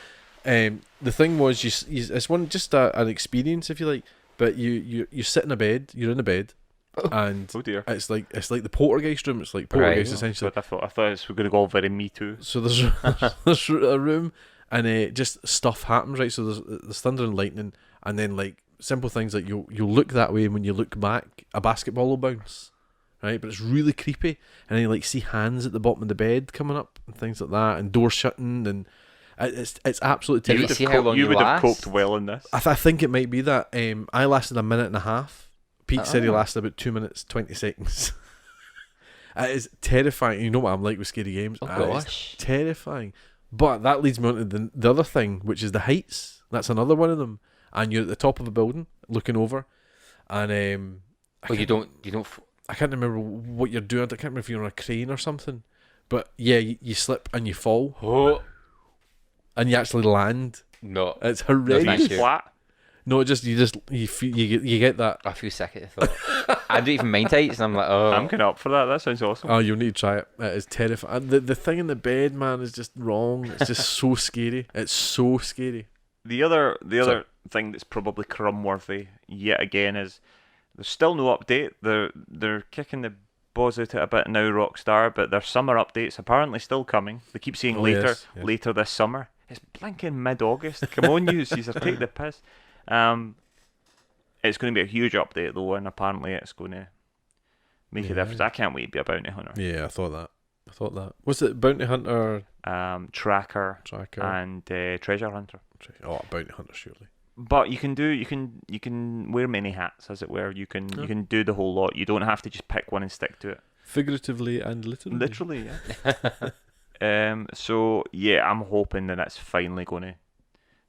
the thing was, it's one just an experience, if you like. But you sit in a bed, you're in a bed, and oh dear. it's like the poltergeist room. It's like poltergeist Right. essentially. But I thought it was going to go all very Me Too. So there's a room, and just stuff happens, right? So there's thunder and lightning, and then like simple things like you'll look that way, and when you look back, a basketball will bounce, right? But it's really creepy, and then you like see hands at the bottom of the bed coming up and things like that, and doors shutting, and it's absolutely Did you terrifying. see how long you you would last? have coped well in this. I think it might be that. I lasted a minute and a half. Pete said he lasted about 2 minutes 20 seconds. It is terrifying. You know what I'm like with scary games. Oh It is gosh. terrifying. But that leads me on to the other thing, which is the heights. That's another one of them. And you're at the top of a building looking over, and Well, you don't. I can't remember what you're doing. I can't remember if you're on a crane or something. But yeah, you slip and you fall, Oh and you actually land. no. It's Thank horrendous. you. Flat. No, you get that. I feel sick at the thought. I don't even mind heights, and I'm like, oh. I'm kind of up for that. That sounds awesome. Oh, you'll need to try it. It is terrifying. The thing in the bed, man, is just wrong. It's just so scary. It's so scary. The other thing that's probably crumb-worthy yet again is there's still no update. They're kicking the balls out a bit now, Rockstar, but their summer update's apparently still coming. They keep saying Oh, later, yes, yes. later this summer. It's blinking mid-August. Come on, you Caesar, take the piss. It's going to be a huge update though, and apparently it's going to make a difference. I can't wait to be a bounty hunter. Yeah, I thought that. Was it Bounty Hunter Tracker Tracker? and Treasure Hunter. Oh, Bounty Hunter, surely. But you can wear many hats, as it were. You can do the whole lot. You don't have to just pick one and stick to it. Figuratively and literally. Literally, yeah. So yeah, I'm hoping that it's finally going to.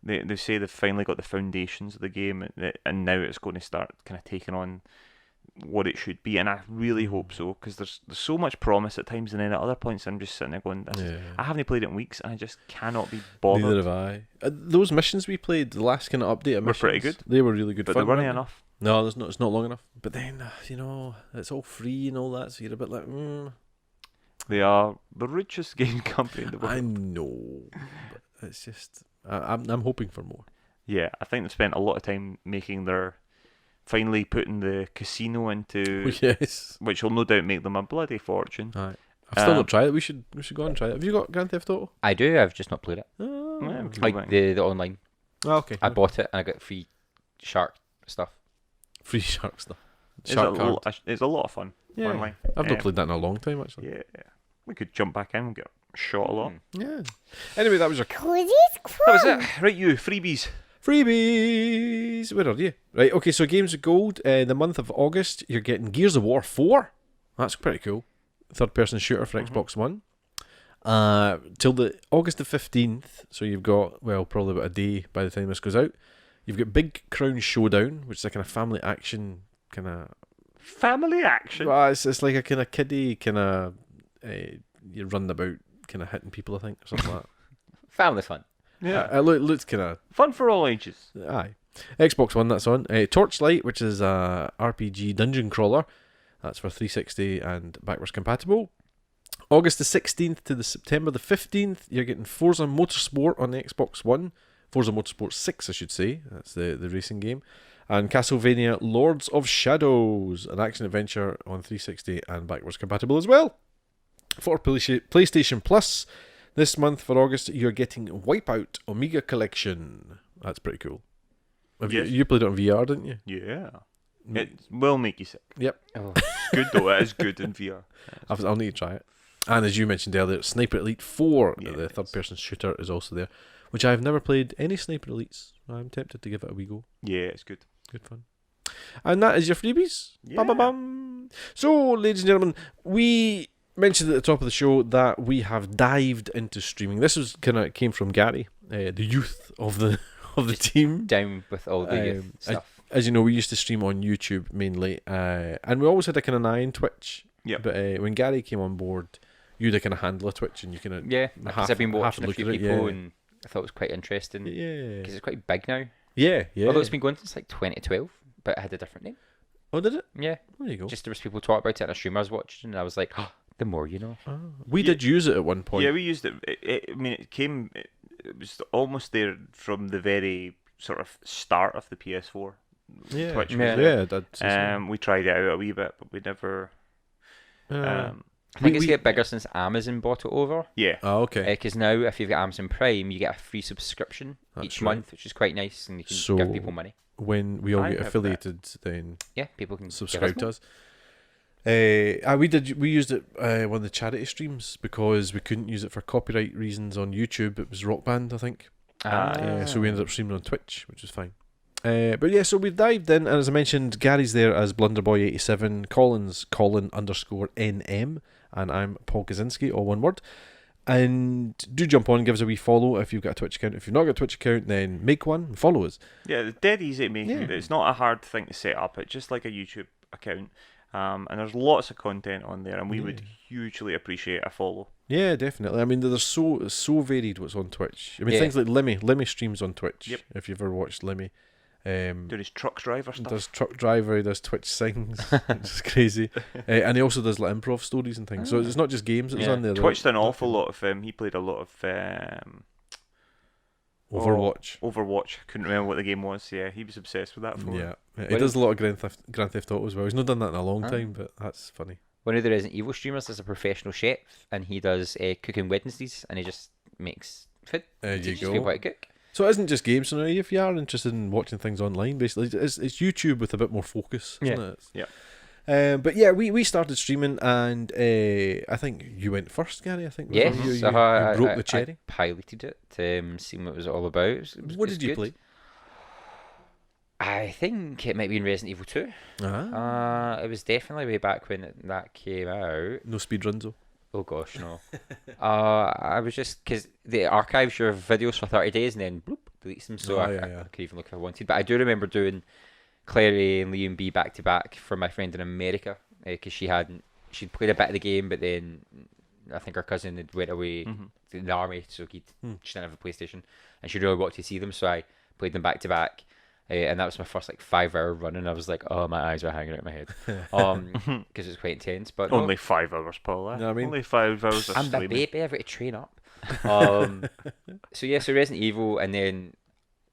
They say they've finally got the foundations of the game, and now it's going to start kind of taking on what it should be, and I really hope so, because there's so much promise at times, and then at other points I'm just sitting there going, I haven't played it in weeks, and I just cannot be bothered. Neither have I. Those missions we played, the last kind of update of Were missions, pretty good. They were really good But fun. they weren't weren't enough. No, it's not long enough. But then, it's all free and all that, so you're a bit like, They are the richest game company in the world. I know, but it's just, I'm hoping for more. Yeah, I think they've spent a lot of time finally putting the casino into, Yes. which will no doubt make them a bloody fortune. Aye. I've still not tried it. We should go and try it. Have you got Grand Theft Auto? I do. I've just not played it. Oh, Yeah, we can Like go back. the online. oh, okay. I bought it and I got free shark stuff. Free shark stuff. It's Shark a, card. it's a lot of fun. Yeah. Online. I've not played that in a long time, actually. Yeah, we could jump back in and get shot a lot. Yeah. Anyway, that was your Cozy's That was Crumb. it. Right, you freebies. freebies. Where are you? Right, okay, so Games of Gold, the month of August, you're getting Gears of War 4. That's pretty cool. Third-person shooter for Xbox One. Till the August the 15th, so you've got, well, probably about a day by the time this goes out. You've got Big Crown Showdown, which is a kind of family action kind of... Family action. Well, it's like a kind of kiddie kind of... you're running about kind of hitting people, I think, or something like that. Family fun. Yeah. It looks kind of... Fun for all ages. Aye. Xbox One, that's on. Torchlight, which is a RPG dungeon crawler. That's for 360 and backwards compatible. August the 16th to the September the 15th, you're getting Forza Motorsport on the Xbox One Forza Motorsport 6, I should say. That's the racing game. And Castlevania Lords of Shadows, an action-adventure on 360 and backwards compatible as well. For PlayStation Plus, this month for August, you're getting Wipeout Omega Collection. That's pretty cool. Yes. You played it on VR, didn't you? Yeah. It will make you sick. Yep. Oh. Good though, it is good in VR. I'll need to try it. And as you mentioned earlier, Sniper Elite 4, Yeah, the it is. third-person shooter, is also there, which I've never played any Sniper Elites. I'm tempted to give it a wee go. Yeah, it's good. Good fun. And that is your freebies. Yeah. Ba-ba-bum. So, ladies and gentlemen, we mentioned at the top of the show that we have dived into streaming. This was came from Gary, the youth of the team. Down with all the youth stuff. As you know, we used to stream on YouTube mainly, and we always had a kind of eye on Twitch. Yep. But when Gary came on board, you had a kind of handle of Twitch, and you kind of Yeah, because I've been watching a look few at it, people yeah. and I thought it was quite interesting. yeah, Because it's quite big now. yeah. Although it's been going since like 2012, but it had a different name. Oh, did it? Yeah, There you go. just there was people talk about it and a streamer I was watching, and I was like, oh, the more you know. We Yeah. did use it at one point. Yeah, we used it. I mean, it was almost there from the very sort of start of the PS4. yeah, Twitch was Yeah. there. That's uh, We tried it out a wee bit, but we never. I think it's we- get bigger since Amazon bought it over. Yeah. Oh, okay. Because now, if you've got Amazon Prime, you get a free subscription That's each right. month, which is quite nice, and you can So- give people money. When we all I get have that. affiliated, then Yeah, people can subscribe give to us us. We used it one of the charity streams because we couldn't use it for copyright reasons on YouTube. It was Rock Band, I think. more. So we ended up streaming on Twitch, which was fine. But yeah, so we dived in, and as I mentioned, Gary's there as Blunderboy87, Colin's Colin_NM, and I'm Paul Kaczynski, all one word. And do jump on, give us a wee follow if you've got a Twitch account. If you've not got a Twitch account, then make one and follow us. Yeah, it's dead easy to make. Yeah. It's not a hard thing to set up. It's just like a YouTube account. And there's lots of content on there, and we would hugely appreciate a follow. Yeah, definitely. I mean, there's so varied what's on Twitch. I mean, Yeah. things like Lemmy streams on Twitch. Yep. If you've ever watched Lemmy. Doing his truck driver stuff. Does truck driver, he does Twitch sings, which is crazy. And he also does like improv stories and things. So it's not just games that's Yeah. on there. Twitch did an awful lot of. He played a lot of Overwatch. Overwatch. I couldn't remember what the game was. Yeah, he was obsessed with that for. Yeah. He When- does a lot of Grand Theft Auto as well. He's not done that in a long Ah. time, but that's funny. One of the Resident Evil streamers is a professional chef, and he does cooking Wednesdays, and he just makes food. There you Teaches go. people how to cook. So it isn't just games. So now if you are interested in watching things online, basically, it's YouTube with a bit more focus, isn't it? Yeah. But yeah, we started streaming, and I think you went first, Gary. I think. was it? Yes, you broke the cherry. I piloted it, seeing what it was all about. What did you play? I think it might be in Resident Evil 2. It was definitely way back when that came out. No speedruns though. Oh gosh, no. I was just because the archives your videos for 30 days and then bloop deletes them, so Oh, I yeah. could even look if I wanted. But I do remember doing Claire A and Liam B back to back for my friend in America because she'd played a bit of the game, but then I think her cousin had went away to the army, so she didn't have a PlayStation, and she really wanted to see them, so I played them back to back. And that was my first like 5-hour run, and I was like, "Oh, my eyes are hanging out of my head," because it's quite intense. But no, Only 5 hours, Paul. No, I mean- only 5 hours of I'm the streaming. baby. I've got to train up. So Resident Evil, and then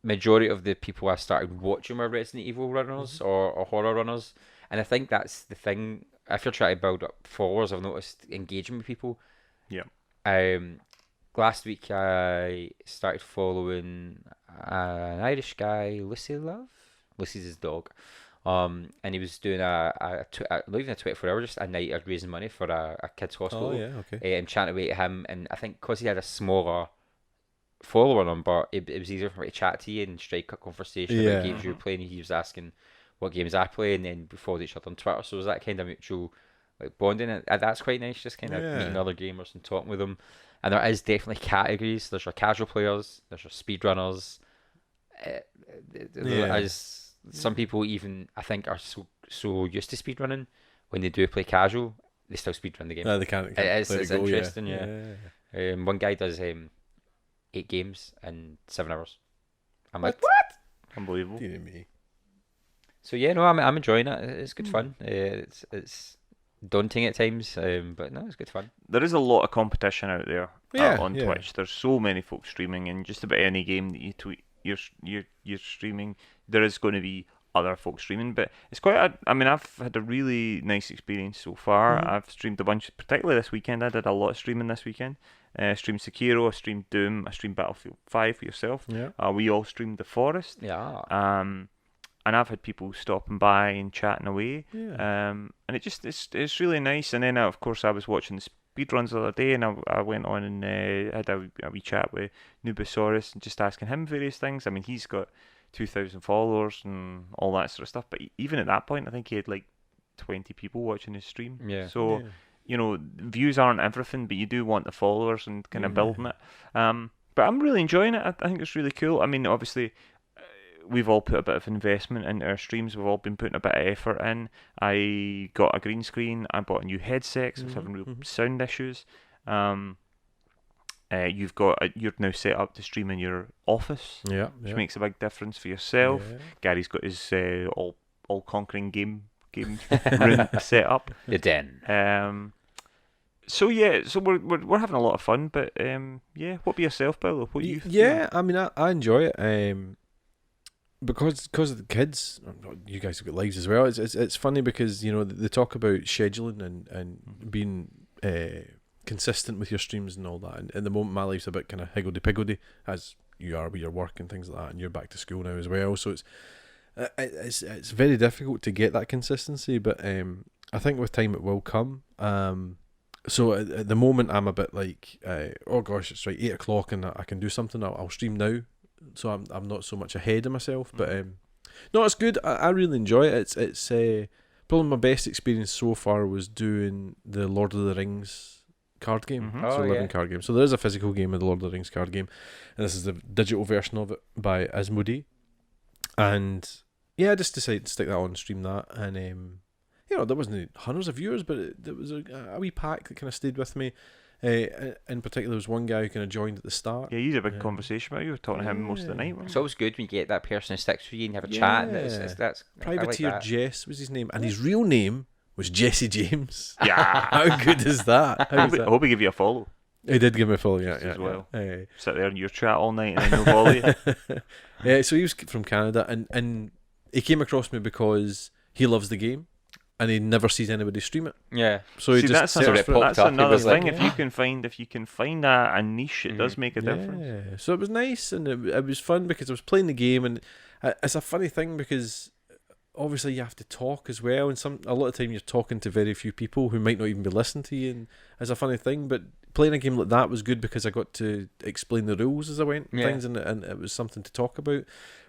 majority of the people I started watching were Resident Evil runners or horror runners, and I think that's the thing. If you're trying to build up followers, I've noticed engaging with people. Yeah. Last week I started following an Irish guy, Lucy Love. Lucy's his dog. And he was doing not even a 24-hour, just a night of raising money for a kids' hospital. Oh yeah, okay. And chatting away to him, and I think because he had a smaller follower number, it was easier for me to chat to you and strike a conversation Yeah. about games you were playing. He was asking what games I play, and then we followed each other on Twitter. So it was that kind of mutual like bonding, and that's quite nice. Just kind of Yeah. meeting other gamers and talking with them. And there is definitely categories. There's your casual players. There's your speedrunners. Yeah. As some people even I think are so used to speedrunning, when they do play casual, they still speedrun the game. No, they can't. It's let it go, interesting, yeah. One guy does 8 games in 7 hours. I'm like, what? Unbelievable. Dear me. So yeah, no, I'm enjoying it. It's good fun. It's daunting at times, but no, it's good fun. There is a lot of competition out there Yeah, on yeah. Twitch. There's so many folks streaming, and just about any game that you tweet you're streaming, there is going to be other folks streaming, but it's quite. I mean, I've had a really nice experience so far. I've streamed a bunch, particularly this weekend. I did a lot of streaming this weekend. Streamed Sekiro, I streamed Doom, I streamed Battlefield 5 for yourself. Yeah. We all streamed The Forest. Yeah. And I've had people stopping by and chatting away. Yeah. And it's really nice. And then of course I was watching the speedruns the other day, and I went on and had a wee chat with Nubosaurus and just asking him various things. I mean, he's got 2,000 followers and all that sort of stuff. But even at that point, I think he had like 20 people watching his stream. Yeah. So, you know, views aren't everything, but you do want the followers and kind of building it. But I'm really enjoying it. I think it's really cool. I mean, obviously, we've all put a bit of investment into our streams. We've all been putting a bit of effort in. I got a green screen. I bought a new headset 'cause I was having real sound issues. You're now set up to stream in your office, which makes a big difference for yourself. Yeah. Gary's got his all conquering game room set up. The den. So we're having a lot of fun. But what about yourself, Bill? What you? I mean, I enjoy it. Because of the kids, you guys have got lives as well. It's funny because, you know, they talk about scheduling and being consistent with your streams and all that. And at the moment, my life's a bit kind of higgledy-piggledy, as you are with your work and things like that. And you're back to school now as well, so it's very difficult to get that consistency. But I think with time it will come. So at the moment, I'm a bit like, oh gosh, it's right, 8 o'clock, and I can do something. I'll stream now. So I'm not so much ahead of myself, but no, it's good. I really enjoy it. It's probably my best experience so far was doing the Lord of the Rings card game. Living card game. So there is a physical game of the Lord of the Rings card game, and this is the digital version of it by Asmodee. And yeah, I just decided to stick that on and stream that, and you know, there wasn't hundreds of viewers, but there was a wee pack that kind of stayed with me. In particular, there was one guy who kind of joined at the start. Yeah, you had a big conversation about it. You were talking to him most of the night. It's always good when you get that person who sticks with you and have a chat. And that's Privateer like Jess was his name, and his real name was Jesse James. Yeah. How good is that? I hope he give you a follow. He did give me a follow, yeah. As well. Yeah. Sit there in your chat all night and then no follow you. Yeah, so he was from Canada, and he came across me because he loves the game, and he never sees anybody stream it. Yeah. So he just sort of popped that's up. another thing. Like, If you can find a niche, it does make a difference. Yeah. So it was nice, and it was fun because I was playing the game, and it's a funny thing because obviously you have to talk as well, and a lot of time you're talking to very few people who might not even be listening to you, and it's a funny thing. But playing a game like that was good because I got to explain the rules as I went, things, and it was something to talk about.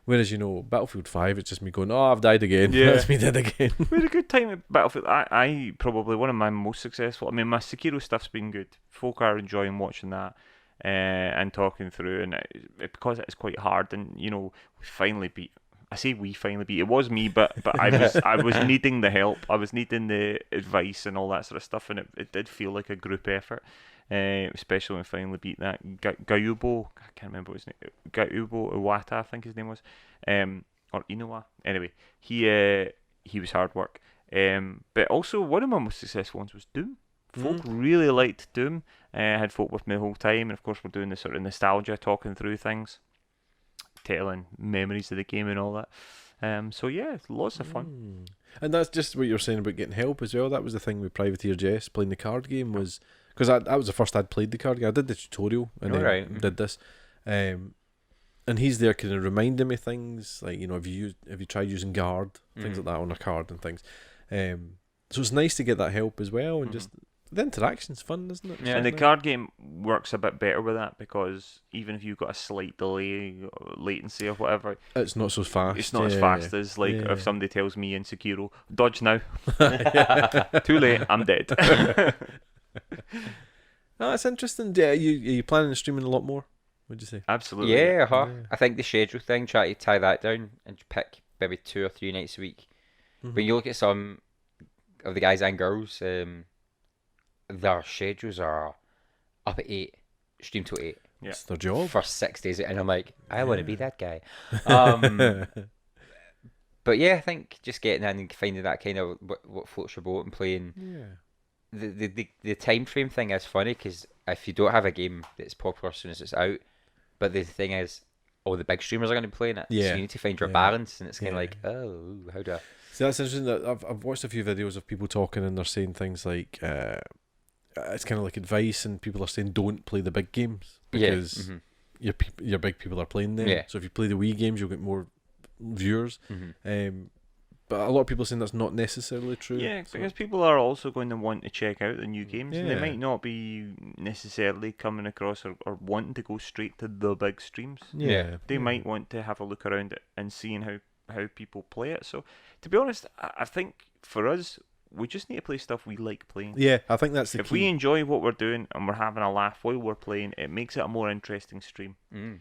Whereas, you know, Battlefield 5, it's just me going, oh, I've died again. Yeah. That's me dead again. We had a good time at Battlefield. I probably one of my most successful. I mean, my Sekiro stuff's been good. Folk are enjoying watching that and talking through, and because it's quite hard. And you know, we finally beat. I say we finally beat. It was me, but I was needing the help. I was needing the advice and all that sort of stuff, and it did feel like a group effort. Especially when we finally beat that Gayubo, I can't remember his name, Gayubo Iwata, I think his name was, or Inoue. Anyway, he was hard work. But also one of my most successful ones was Doom. Folk really liked Doom. I had folk with me the whole time, and of course we're doing this sort of nostalgia, talking through things, telling memories of the game and all that. So yeah, lots of fun. And that's just what you're saying about getting help as well. That was the thing with Privateer Jess playing the card game, was because that was the first I'd played the card game. I did the tutorial and then did this, and he's there kind of reminding me things like, you know, if you tried using guard, things like that on a card and things. So it's nice to get that help as well, and just the interaction's fun, isn't it? Yeah. And the card game works a bit better with that, because even if you've got a slight delay, or latency or whatever, it's not so fast. It's not as fast as like if somebody tells me in Sekiro, dodge now. Too late, I'm dead. No, it's interesting. Yeah, are you planning on streaming a lot more? Would you say? Absolutely. Yeah, I think the schedule thing, try to tie that down and pick maybe 2 or 3 nights a week. When you look at some of the guys and girls, their schedules are up at 8, stream till 8. Yeah. It's their job. For 6 days, and I'm like, I want to be that guy. But yeah, I think just getting in and finding that kind of what floats your boat and playing. Yeah. The time frame thing is funny, because if you don't have a game that's popular as soon as it's out, but the thing is, all the big streamers are going to be playing it. So Yeah. you need to find your Yeah. balance, and it's kind of Yeah. like, oh, how do I? See, that's interesting. That I've watched a few videos of people talking, and they're saying things like, it's kind of like advice, and people are saying don't play the big games because Yeah. your big people are playing them. Yeah. So if you play the Wii games, you'll get more viewers. Mm-hmm. But a lot of people are saying that's not necessarily true. Yeah, so- because people are also going to want to check out the new games, and they Yeah. might not be necessarily coming across or wanting to go straight to the big streams. yeah, They might want to have a look around it and seeing how people play it. So, to be honest, I think for us, we just need to play stuff we like playing. Yeah, I think that's the If key. we enjoy what we're doing and we're having a laugh while we're playing, it makes it a more interesting stream. Mm.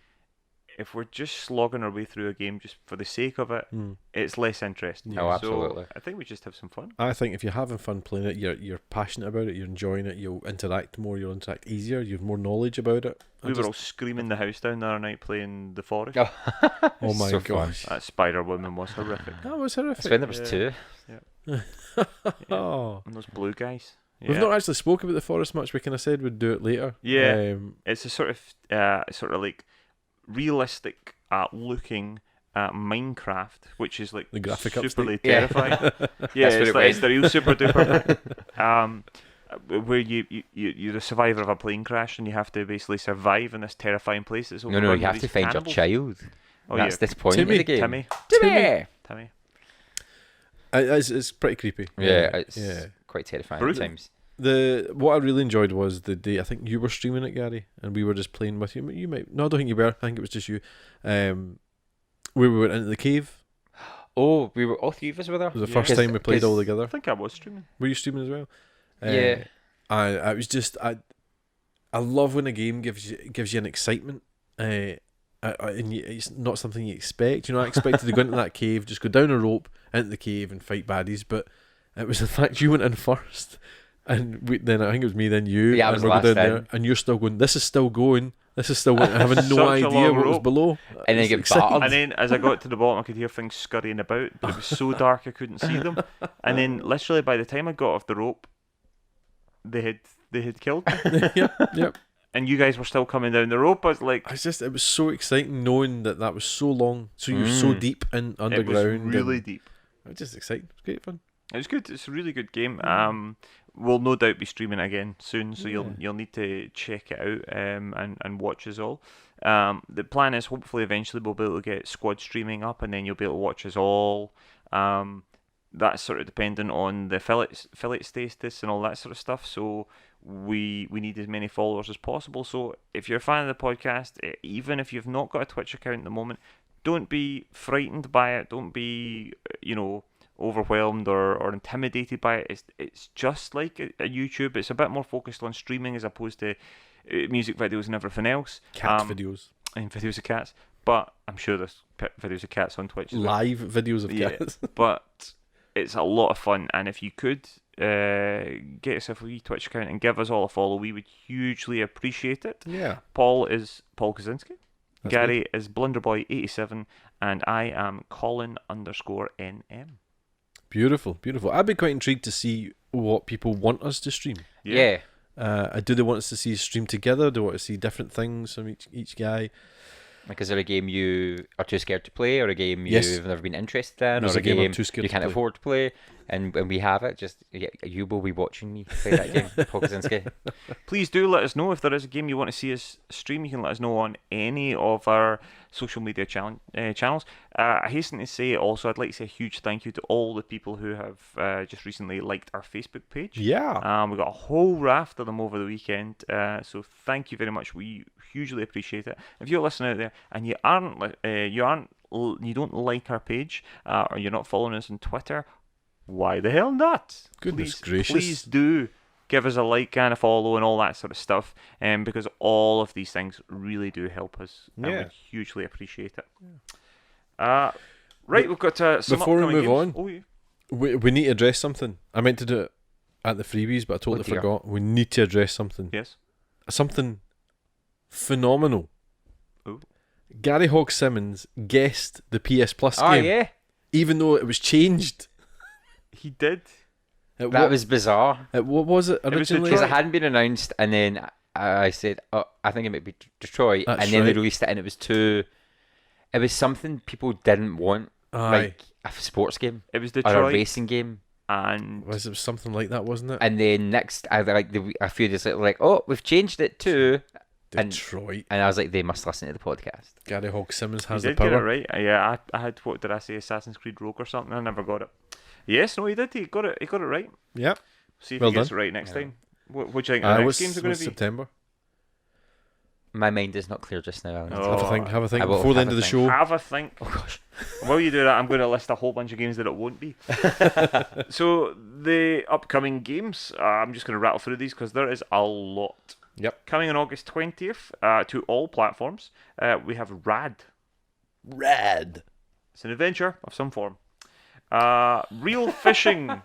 If we're just slogging our way through a game just for the sake of it, Mm. it's less interesting. Oh, absolutely. So I think we just have some fun. I think if you're having fun playing it, you're passionate about it, you're enjoying it, you'll interact more, you'll interact easier, you have more knowledge about it. We were all screaming the house down the other night playing The Forest. Oh my So fun. gosh, That Spider Woman was horrific. that was It's horrific. when there was Yeah. two. Oh, And those blue guys. we've not actually spoke about the forest much. We kind of said we'd do it later. Yeah. It's a sort of like realistic looking Minecraft, which is like The graphic superly upstate. Yeah. terrifying. Yeah, That's what it's it like was. it's the real super duper. Where you're the survivor of a plane crash and you have to basically survive in this terrifying place. That's No, you overrun have with to these find cannibals. your child. Oh That's yeah, the point Timmy. of the game. Timmy. Timmy. It's pretty creepy. Yeah, it's yeah. quite terrifying Brutal. at times. What I really enjoyed was the day I think you were streaming it, Gary, and we were just playing with you. You might no, I don't think you were. I think it was just you. Where we went into the cave. Oh, we were all three of us were there. It was the Yeah. first time we played all I together. think I was streaming. Were you streaming as well? Yeah. I was just I love when a game gives you an excitement. And it's not something you expect. You know, I expected to go into that cave, just go down a rope into the cave and fight baddies, but it was the fact you went in first, and then I think it was me, then you. Yeah, I and was we're last down there, in. and you're still going. This is still going. This is still going. Having Such no a idea long what was rope. below. And then It's get exciting. battered. And then as I got to the bottom, I could hear things scurrying about, but it was so dark I couldn't see them. And then literally by the time I got off the rope, they had killed me. Yep. And you guys were still coming down the rope. I was like, It was so exciting knowing that was so long. So you're so Mm. deep in it underground. was really and deep. it was just exciting. It was great fun. It was good. It's a really good game. We'll no doubt be streaming it again soon, so Yeah. you'll need to check it out and watch us all. The plan is hopefully eventually we'll be able to get squad streaming up, and then you'll be able to watch us all. That's sort of dependent on the affiliate status and all that sort of stuff. So we need as many followers as possible. So if you're a fan of the podcast, even if you've not got a Twitch account at the moment, don't be frightened by it. Don't be overwhelmed or intimidated by it. It's just like a YouTube. It's a bit more focused on streaming as opposed to music videos and everything else. Cat videos. And videos of cats. But I'm sure there's videos of cats on Twitch as well. Live videos of Yeah. cats. But it's a lot of fun, and if you could get yourself a wee Twitch account and give us all a follow, we would hugely appreciate it. Yeah. Paul is Paul Kaczynski. That's Gary is Blunderboy87, and I am Colin_NM. Beautiful, beautiful. I'd be quite intrigued to see what people want us to stream. Yeah. Do they want us to see us stream together? Do they want to see different things from each guy? Like, is there a game you are too scared to play, or a game Yes. you've never been interested in, There's or a game I'm game too scared you to can't play. afford to play, and when we have it, you will be watching me play that game, Paul Kaczynski. Please do let us know if there is a game you want to see us stream. You can let us know on any of our social media channels. I hasten to say also, I'd like to say a huge thank you to all the people who have just recently liked our Facebook page. Yeah. We got a whole raft of them over the weekend, so thank you very much. We hugely appreciate it. If you're listening out there and you don't like our page, or you're not following us on Twitter, why the hell not? Goodness Please gracious. do give us a like and a follow and all that sort of stuff, because all of these things really do help us, and Yeah. we hugely appreciate it. Right, we've got some before we upcoming move games. on, Oh, yeah. We need to address something. I meant to do it at the freebies, but I totally dear. forgot. We need to address something. Yes. Something phenomenal. Ooh. Gary Hawk Simmons guessed the PS Plus Oh game, yeah, even though it was changed. He did. that was bizarre What was it was originally? because it Detroit. hadn't been announced, and then I said, "Oh, I think it might be Detroit," That's and then they right. released it, and it was too It was something people didn't want, Aye. like a sports game It was or a Detroit, racing game. and Was it something like that, wasn't it? And then next, a few days later, like, oh, we've changed it to, and Detroit. I was like, they must listen to the podcast. Gary Hogg Simmons he has the did get it power. right. Yeah, I had, what did I say, Assassin's Creed Rogue or something? I never got it. Yes, no, he did. He got it. He got it right. Yep. See if Well he gets done. it right next Yeah. time. What do you think the next What's games are going to be? September? My mind is not clear just now. Oh. Have a think I will before the have end a of the think. show. Have a think. Oh gosh. While you do that, I'm going to list a whole bunch of games that it won't be. So the upcoming games, I'm just going to rattle through these because there is a lot. Yep. Coming on August 20th to all platforms, we have Rad. Red. It's an adventure of some form. Real fishing.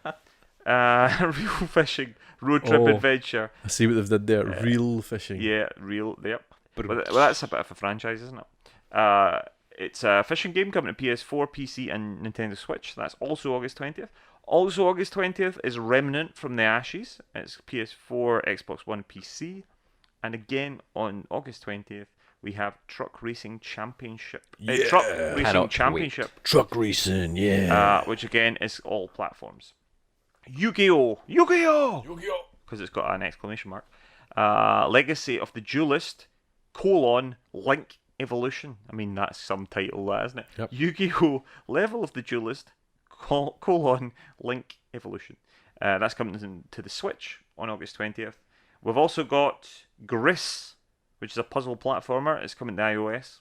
Real fishing road trip Oh. adventure. I see what they've did there. Real fishing. Yeah, real. Yep. Well, that's a bit of a franchise, isn't it? It's a fishing game coming to PS4, PC, and Nintendo Switch. That's also August 20th. Also August 20th is Remnant from the Ashes. It's PS4, Xbox One, PC. And again on August 20th, we have Truck Racing Championship. Truck Racing Cannot Championship, Truck racing, yeah. which again is all platforms. Yu-Gi-Oh! Yu-Gi-Oh! Because it's got an exclamation mark. Legacy of the Duelist, Link Evolution. I mean, that's some title, that, isn't it? Yep. Yu-Gi-Oh! Level of the Duelist, Link Evolution. That's coming to the Switch on August 20th. We've also got Gris, which is a puzzle platformer. It's coming to iOS.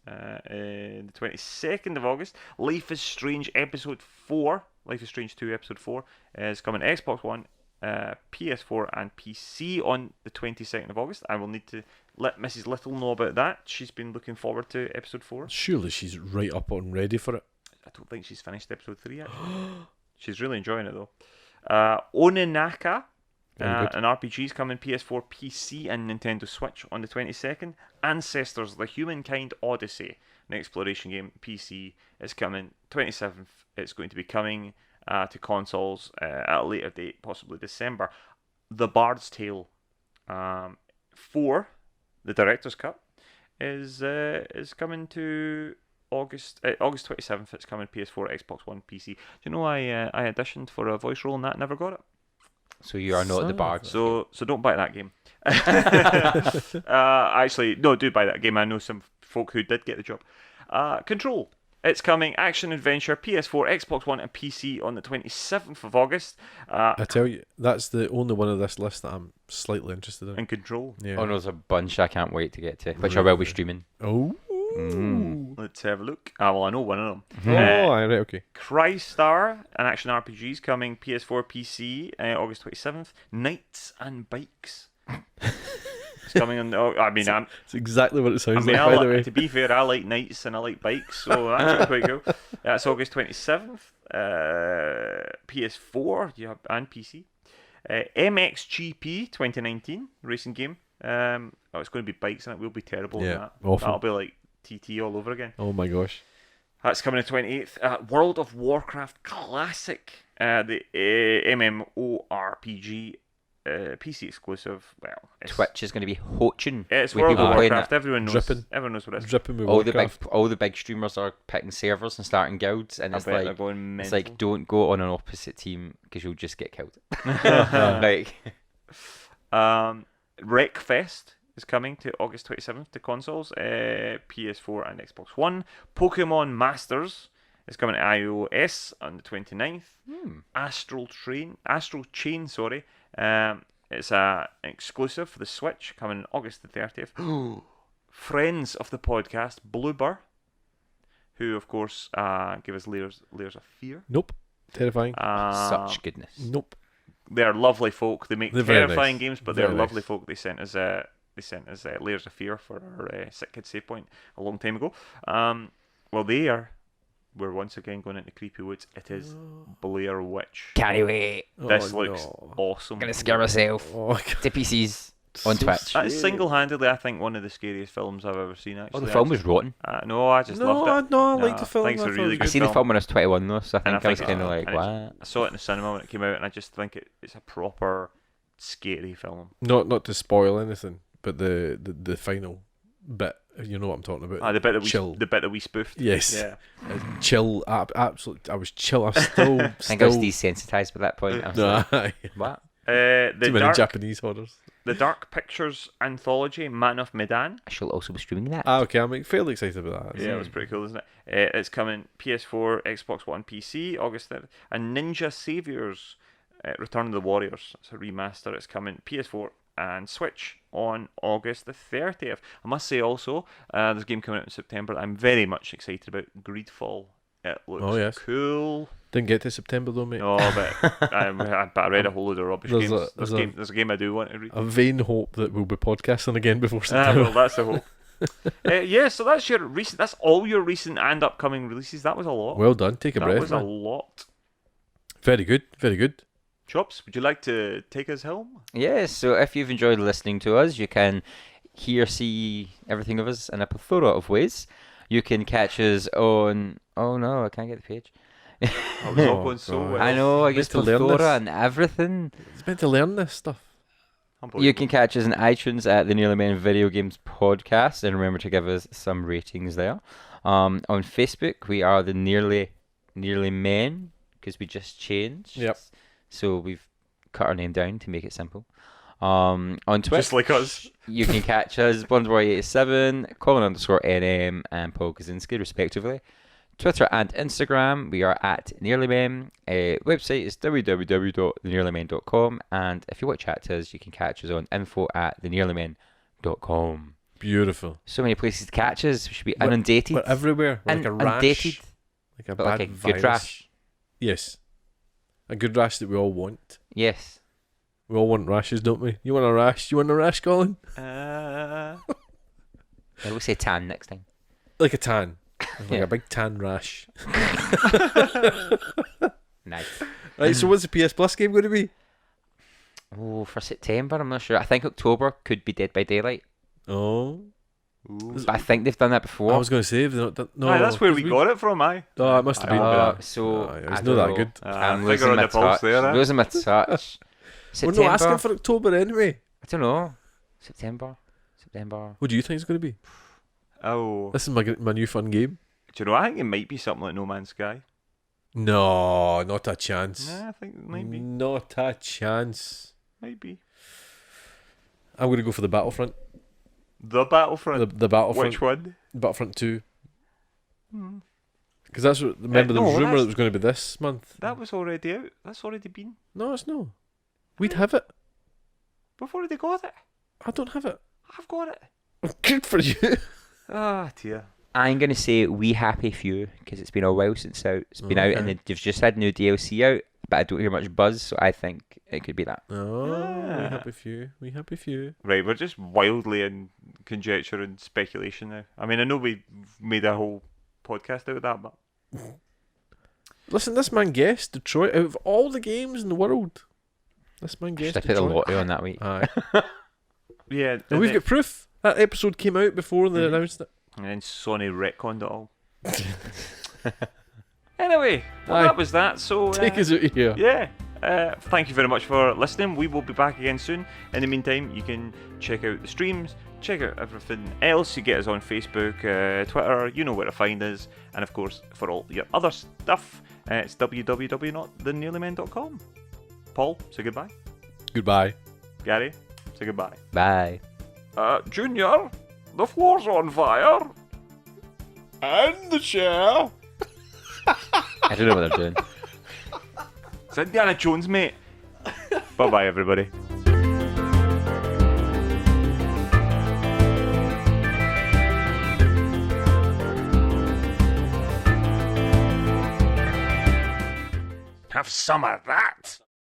The 22nd of August. Life is Strange Episode 4. Life is Strange 2 Episode 4 is coming to Xbox One, PS4 and PC on the 22nd of August. I will need to let Mrs. Little know about that. She's been looking forward to Episode 4. Surely she's right up and ready for it. I don't think she's finished Episode 3 yet. She's really enjoying it though. Oninaka, Very good. an RPG is coming PS4, PC and Nintendo Switch on the 22nd. Ancestors, The Humankind Odyssey, an exploration game, PC, is coming 27th. It's going to be coming to consoles at a later date, possibly December. The Bard's Tale 4, the director's cut, is coming to August 27th. It's coming PS4, Xbox One, PC. Do you know I auditioned for a voice role in that, never got it. So you are not the Son bard. So don't buy that game. Actually, no, do buy that game. I know some folk who did get the job. Control. It's coming. Action adventure. PS4, Xbox One, and PC on the 27th of August. I tell you, that's the only one of this list that I'm slightly interested in. And Control. Yeah. Oh no, there's a bunch I can't wait to get to, which I will be streaming. Oh. Let's have a look. Well, I know one of them. Oh, aye, right, okay. Crystar, an action RPG, is coming PS4, PC, August 27th. Knights and Bikes. It's coming on. It's exactly what it sounds like, I by the way. to be fair, I like knights and I like bikes, so that's quite cool. That's August 27th. PS4 and PC. MXGP 2019 racing game. It's going to be bikes and it will be terrible. Yeah, in that. awful. That'll be like TT all over again. Oh my gosh. That's coming to 28th. World of Warcraft Classic, the MMORPG. PC exclusive. Well, Twitch is going to be hoaching. It's with World people of playing Warcraft. it. Everyone knows. Dripping. Everyone knows what it is. Dripping with All Warcraft. the big streamers are picking servers and starting guilds, and I it's bet they're like going it's mental. like don't go on an opposite team because you'll just get killed. Like Wreckfest is coming to August 27th to consoles, PS4 and Xbox One. Pokemon Masters is coming to iOS on the 29th. Astral Chain, sorry. It's an exclusive for the Switch coming August the 30th. Friends of the podcast, Bloober, who of course give us Layers of Fear. Nope. Terrifying. such goodness. Nope. They're lovely folk. They make They're very terrifying nice. games, but Very they're lovely nice. folk. They sent us Layers of Fear for our Sick Kids Save Point a long time ago. We're once again going into creepy woods. It is Blair Witch. Can't wait. This Oh, looks no. awesome. Gonna scare myself Oh, God. to pieces on So Twitch. That is single-handedly, I think, one of the scariest films I've ever seen. Actually, Oh, the film was rotten. no, I just loved it. No, I liked the film. I think it's a I thought really it I good was seen the film. film when I was 21 though, so I And think I was kind of like, and what? I saw it in the cinema when it came out, and I just think it's a proper scary film. Not to spoil anything, but the final bit. You know what I'm talking about. The bit that chill. the bit that we spoofed. Yes. Yeah. Chill. Absolutely. I was chill. I'm still. I think I was desensitized by that point. I was like, Nah. what? The Too many Dark, Japanese horrors. the Dark Pictures anthology, Man of Medan. I shall also be streaming that. Okay, I'm fairly excited about that. Yeah, it was pretty cool, isn't it? It's coming PS4, Xbox One, PC, August 3rd. And Ninja Saviors, Return of the Warriors. It's a remaster. It's coming PS4 and Switch on August the 30th. I must say also, there's a game coming out in September that I'm very much excited about, Greedfall. It looks cool. Didn't get to September though, mate. No, but I read a whole load of rubbish games. There's a game I do want to read. A vain hope that we'll be podcasting again before September. Well, that's the hope. Yeah, so that's your recent. That's all your recent and upcoming releases. That was a lot. Well done. Take a breath. That was a man. lot. Very good. Very good. Chops, would you like to take us home? Yes, so if you've enjoyed listening to us, you can see everything of us in a plethora of ways. You can catch us on... Oh no, I can't get the page. I was all going so God. well. I know, I guess to learn plethora this. and everything. It's meant to learn this stuff. You can catch us on iTunes at the Nearly Men Video Games Podcast, and remember to give us some ratings there. On Facebook, we are the Nearly Men, because we just changed. Yep. So we've cut our name down to make it simple. On Twitter, Just like us. you can catch us, BondBoy87, Colin_NM, and Paul Kaczynski, respectively. Twitter and Instagram, we are at NearlyMen. Website is www.thenearlymen.com, and if you want to chat to us, you can catch us on info@thenearlymen.com. Beautiful. So many places to catch us. We should be inundated. We're everywhere. We're like a rash. Inundated. Like a But bad like a virus. good rash. Yes. A good rash that we all want. Yes. We all want rashes, don't we? You want a rash? You want a rash, Colin? I will say tan next time. Like a tan. Like Yeah. a big tan rash. Nice. Right, so what's the PS Plus game going to be? Oh, for September, I'm not sure. I think October could be Dead by Daylight. Oh. But I think they've done that before. I was going to say, if they're not done. No, Aye, that's where we 'cause got it from, aye. Oh, it must have been. So it's I not don't that know. good. I'm finger losing on my the pulse touch. there, eh? Losing my touch. We're September. not asking for October anyway. I don't know. September. What do you think it's going to be? Oh. This is my new fun game. Do you know, I think it might be something like No Man's Sky. No, not a chance. Yeah, I think it might be. Not a chance. Might be. I'm going to go for the Battlefront. The Battlefront. The Battlefront. Which one? Battlefront 2. Because that's what. Remember, there was no, rumour that's- that it was going to be this month. That was already out. That's already been. No, it's no. We'd have it. We've already got it. I don't have it. I've got it. Good for you. Ah, dear. I'm going to say We Happy Few because it's been a while since it's been out, and they've just had new DLC out, but I don't hear much buzz, so I think it could be that. Oh, Ah. we happy few. We happy few. Right, we're just wildly in conjecture and speculation now. I mean, I know we made a whole podcast out of that, but Listen, this man guessed Detroit out of all the games in the world. This man Just guessed I put the Detroit. lottery on that week. Aye. yeah. And we've got proof. That episode came out before they announced it. And then Sony retconned it all. Anyway, well, Aye. that was that. So Take us out of here. yeah. Thank you very much for listening. We will be back again soon. In the meantime, you can check out the streams, check out everything else. You get us on Facebook, Twitter, you know where to find us. And of course, for all your other stuff, it's www.thenearlymen.com. Paul, say goodbye. Goodbye. Gary, say goodbye. Bye. Junior, the floor's on fire. And the chair. I don't know what they're doing. It's Indiana Jones, mate. Bye-bye, everybody. Have some of that.